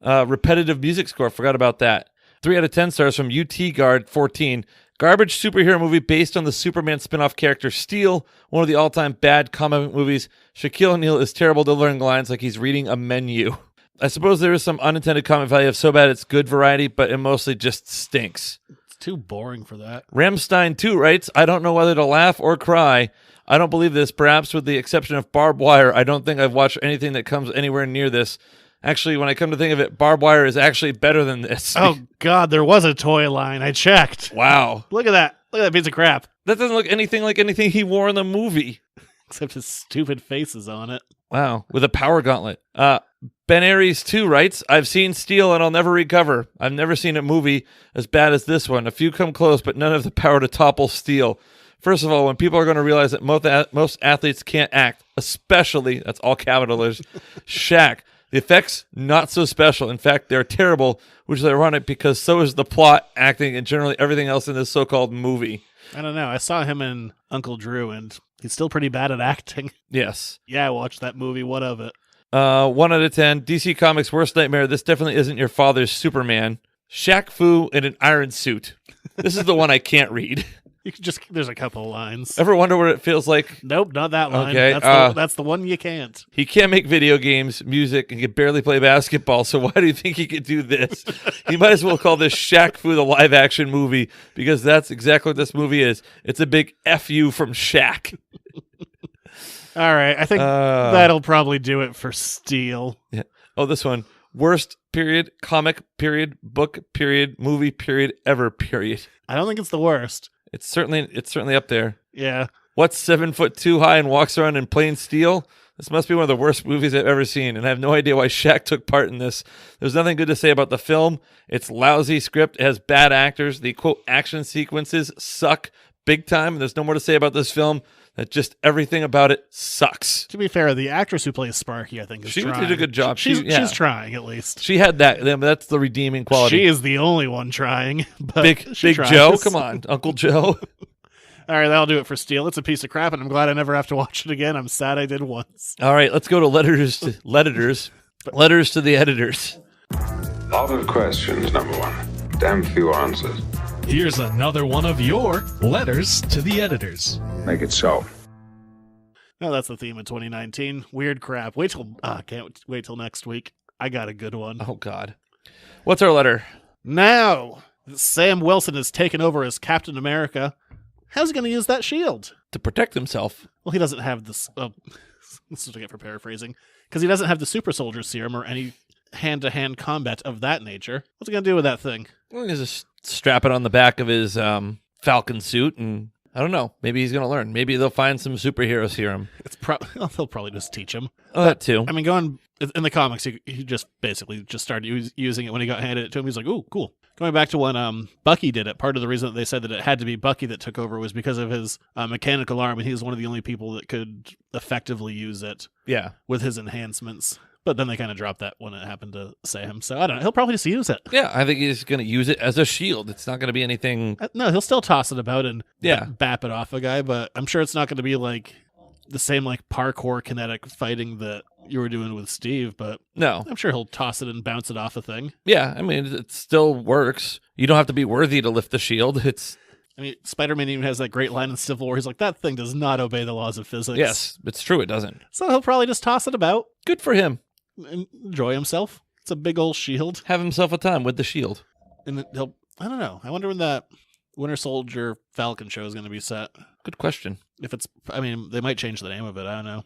Speaker 6: Repetitive music score, forgot about that. 3 out of 10 stars from UT Guard 14. Garbage superhero movie based on the Superman spin-off character Steel, one of the all-time bad comic book movies. Shaquille O'Neal is terrible delivering lines like he's reading a menu. I suppose there is some unintended comic value of so bad it's good variety, but it mostly just stinks.
Speaker 5: It's too boring for that.
Speaker 6: Ramstein 2 writes, I don't know whether to laugh or cry. I don't believe this. Perhaps with the exception of Barbed Wire, I don't think I've watched anything that comes anywhere near this. Actually, when I come to think of it, Barbed Wire is actually better than this.
Speaker 5: Oh, God, there was a toy line. I checked.
Speaker 6: Wow.
Speaker 5: Look at that. Look at that piece of crap.
Speaker 6: That doesn't look anything like anything he wore in the movie.
Speaker 5: Except his stupid face is on it.
Speaker 6: Wow, with a power gauntlet. Ben Aries 2 writes, I've seen Steel and I'll never recover. I've never seen a movie as bad as this one. A few come close, but none have the power to topple Steel. First of all, when people are going to realize that most athletes can't act, especially, that's all capitals, Shaq, the effects, not so special. In fact, they're terrible, which is ironic because so is the plot, acting, and generally everything else in this so-called movie.
Speaker 5: I don't know. I saw him in Uncle Drew, and he's still pretty bad at acting.
Speaker 6: Yes.
Speaker 5: Yeah, I watched that movie. What of it?
Speaker 6: 1 out of 10. DC Comics' worst nightmare. This definitely isn't your father's Superman. Shaq Fu in an iron suit. This is the one I can't read.
Speaker 5: You could just, there's a couple of lines.
Speaker 6: Ever wonder what it feels like?
Speaker 5: Nope, not that line.
Speaker 6: Okay,
Speaker 5: That's the one you can't.
Speaker 6: He can't make video games, music, and can barely play basketball, so why do you think he could do this? He might as well call this Shaq Fu the live-action movie, because that's exactly what this movie is. It's a big F you from Shaq.
Speaker 5: All right, I think that'll probably do it for Steel.
Speaker 6: Yeah. Oh, this one. Worst, period, comic, period, book, period, movie, period, ever, period.
Speaker 5: I don't think it's the worst.
Speaker 6: It's certainly up there.
Speaker 5: Yeah.
Speaker 6: What's 7'2" high and walks around in plain steel? This must be one of the worst movies I've ever seen, and I have no idea why Shaq took part in this. There's nothing good to say about the film. It's lousy script. It has bad actors. The, quote, action sequences suck big time, and there's no more to say about this film. That just everything about it sucks.
Speaker 5: To be fair, the actress who plays Sparky, I think, is trying.
Speaker 6: She did a good job.
Speaker 5: She's trying, at least.
Speaker 6: She had that. That's the redeeming quality.
Speaker 5: She is the only one trying. But
Speaker 6: Big
Speaker 5: tries.
Speaker 6: Joe? Come on, Uncle Joe.
Speaker 5: All right, that'll do it for Steel. It's a piece of crap, and I'm glad I never have to watch it again. I'm sad I did once.
Speaker 6: All right, let's go to letters to the editors.
Speaker 11: Lot of questions, number one. Damn few answers.
Speaker 8: Here's another one of your letters to the editors.
Speaker 11: Make it so.
Speaker 5: No, that's the theme of 2019. Weird crap. Can't wait till next week. I got a good one.
Speaker 6: Oh, God. What's our letter?
Speaker 5: Now, Sam Wilson has taken over as Captain America. How's he going to use that shield?
Speaker 6: To protect himself.
Speaker 5: Well, he doesn't have this. This is what I get for paraphrasing. Because he doesn't have the super soldier serum or any hand-to-hand combat of that nature. What's he going to do with that thing?
Speaker 6: Well, he's just strap it on the back of his Falcon suit, and I don't know. Maybe he's going to learn. Maybe they'll find some superhero serum.
Speaker 5: They'll probably just teach him.
Speaker 6: Oh, that too.
Speaker 5: I mean, going in the comics, he just basically just started using it when he got handed it to him. He's like, "Ooh, cool." Going back to when Bucky did it, part of the reason that they said that it had to be Bucky that took over was because of his mechanical arm, and he was one of the only people that could effectively use it.
Speaker 6: Yeah,
Speaker 5: with his enhancements. But then they kind of dropped that when it happened to Sam. So I don't know. He'll probably just use it.
Speaker 6: Yeah, I think he's going to use it as a shield. It's not going to be anything.
Speaker 5: No, he'll still toss it about and bap it off a guy, but I'm sure it's not going to be like the same like parkour kinetic fighting that you were doing with Steve, but
Speaker 6: no,
Speaker 5: I'm sure he'll toss it and bounce it off a thing.
Speaker 6: Yeah, I mean, it still works. You don't have to be worthy to lift the shield.
Speaker 5: I mean, Spider-Man even has that great line in Civil War. He's like, that thing does not obey the laws of physics.
Speaker 6: Yes, it's true. It doesn't.
Speaker 5: So he'll probably just toss it about.
Speaker 6: Good for him.
Speaker 5: Enjoy himself. It's a big old shield.
Speaker 6: Have himself a time with the shield.
Speaker 5: And I don't know. I wonder when that Winter Soldier Falcon show is going to be set.
Speaker 6: Good question.
Speaker 5: I mean, they might change the name of it. I don't know.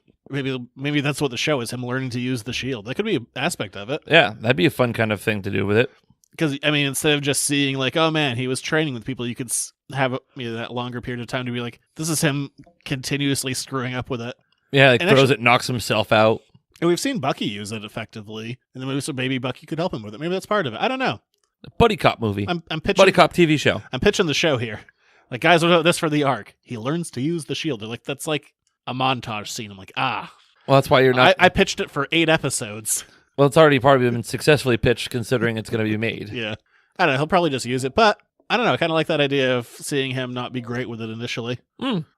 Speaker 5: Maybe that's what the show is, him learning to use the shield. That could be an aspect of it.
Speaker 6: Yeah, that'd be a fun kind of thing to do with it.
Speaker 5: Because, I mean, instead of just seeing like, oh man, he was training with people, you could have that longer period of time to be like, this is him continuously screwing up with it.
Speaker 6: Yeah, throws it, knocks himself out.
Speaker 5: And we've seen Bucky use it effectively, and then maybe so baby Bucky could help him with it. Maybe that's part of it. I don't know.
Speaker 6: A buddy cop movie.
Speaker 5: I'm pitching
Speaker 6: buddy cop TV show.
Speaker 5: I'm pitching the show here. Like, guys, what about this for the arc? He learns to use the shield. They're like, that's like a montage scene. I'm like, Well,
Speaker 6: that's why you're not.
Speaker 5: I pitched it for 8 episodes.
Speaker 6: Well, it's already probably been successfully pitched, considering it's going to be made.
Speaker 5: Yeah, I don't know. He'll probably just use it, but I don't know. I kind of like that idea of seeing him not be great with it initially.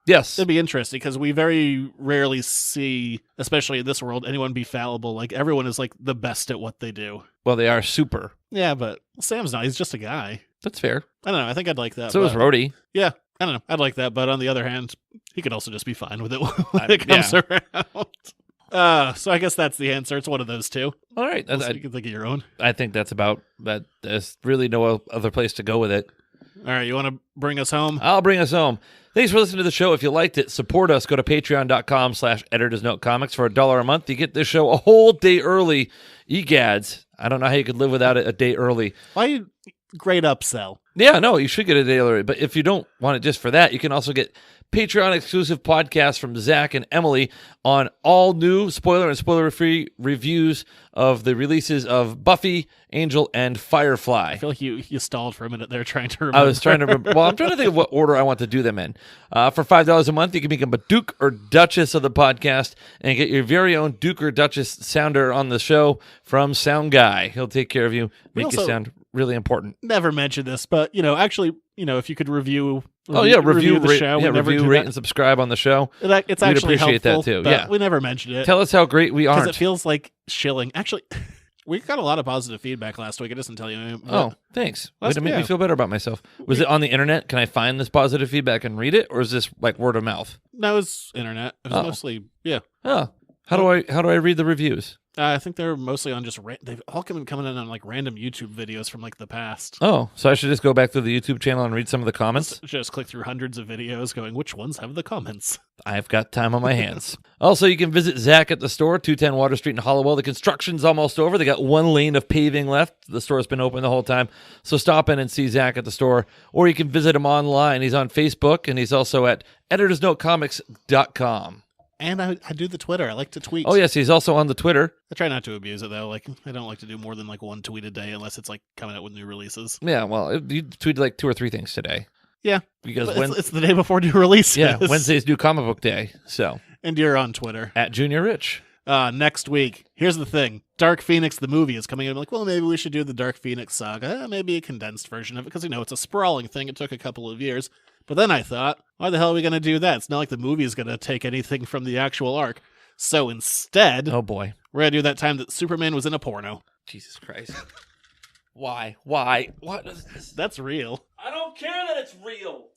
Speaker 6: Yes.
Speaker 5: It'd be interesting because we very rarely see, especially in this world, anyone be fallible. Like, everyone is like the best at what they do.
Speaker 6: Well, they are super.
Speaker 5: Yeah, but Sam's not. He's just a guy.
Speaker 6: That's fair.
Speaker 5: I don't know. I think I'd like that.
Speaker 6: So is Rhodey.
Speaker 5: Yeah, I don't know. I'd like that. But on the other hand, he could also just be fine with it when it comes around. So I guess that's the answer. It's one of those two.
Speaker 6: All right.
Speaker 5: You can think of your own.
Speaker 6: I think that's about that. There's really no other place to go with it.
Speaker 5: All right, you want to bring us home?
Speaker 6: I'll bring us home. Thanks for listening to the show. If you liked it, support us. Go to patreon.com/editorsnotecomics. For $1 a month. You get this show a whole day early. Egads. I don't know how you could live without it a day early.
Speaker 5: Why? Great upsell.
Speaker 6: Yeah, no, you should get a day early. But if you don't want it just for that, you can also get Patreon exclusive podcasts from Zach and Emily on all new spoiler and spoiler-free reviews of the releases of Buffy, Angel, and Firefly.
Speaker 5: I feel like you stalled for a minute there trying to remember.
Speaker 6: I was trying to remember. Well, I'm trying to think of what order I want to do them in. For $5 a month, you can become a Duke or Duchess of the podcast and get your very own Duke or Duchess sounder on the show from Sound Guy. He'll take care of you, make you sound really important.
Speaker 5: Never mentioned this, but actually, if you could review
Speaker 6: review
Speaker 5: the show.
Speaker 6: review, rate, and subscribe on the show.
Speaker 5: It's
Speaker 6: We'd
Speaker 5: actually
Speaker 6: appreciate
Speaker 5: helpful,
Speaker 6: that too.
Speaker 5: but
Speaker 6: Yeah,
Speaker 5: we never mentioned it.
Speaker 6: Tell us how great we are.
Speaker 5: Because it feels like shilling. Actually, we got a lot of positive feedback last week. I just didn't tell you.
Speaker 6: Oh, thanks. Way to make me feel better about myself. Was it on the internet? Can I find this positive feedback and read it, or is this like word of mouth?
Speaker 5: No, it was internet. It was mostly
Speaker 6: Oh, how do I read the reviews?
Speaker 5: I think they're mostly on just they've all been coming in on like random YouTube videos from like the past.
Speaker 6: Oh, so I should just go back to the YouTube channel and read some of the comments?
Speaker 5: Just click through hundreds of videos going, which ones have the comments?
Speaker 6: I've got time on my hands. Also, you can visit Zach at the store, 210 Water Street in Hollowell. The construction's almost over. They got one lane of paving left. The store's been open the whole time. So stop in and see Zach at the store. Or you can visit him online. He's on Facebook, and he's also at editorsnotecomics.com.
Speaker 5: And I do the Twitter. I like to tweet.
Speaker 6: Oh, yes, he's also on the Twitter.
Speaker 5: I try not to abuse it, though. Like, I don't like to do more than like one tweet a day unless it's like coming out with new releases.
Speaker 6: Yeah, well, you tweeted like 2 or 3 things today.
Speaker 5: Yeah.
Speaker 6: Because
Speaker 5: it's the day before new releases.
Speaker 6: Yeah, Wednesday's new comic book day. So.
Speaker 5: And you're on Twitter.
Speaker 6: At Junior Rich.
Speaker 5: Next week, here's the thing. Dark Phoenix, the movie, is coming in. I'm like, well, maybe we should do the Dark Phoenix saga. Maybe a condensed version of it, because, it's a sprawling thing. It took a couple of years. But then I thought, why the hell are we going to do that? It's not like the movie is going to take anything from the actual arc. So instead,
Speaker 6: oh boy,
Speaker 5: we're going to do that time that Superman was in a porno.
Speaker 6: Jesus Christ. Why? What is this?
Speaker 5: That's real.
Speaker 6: I don't care that it's real.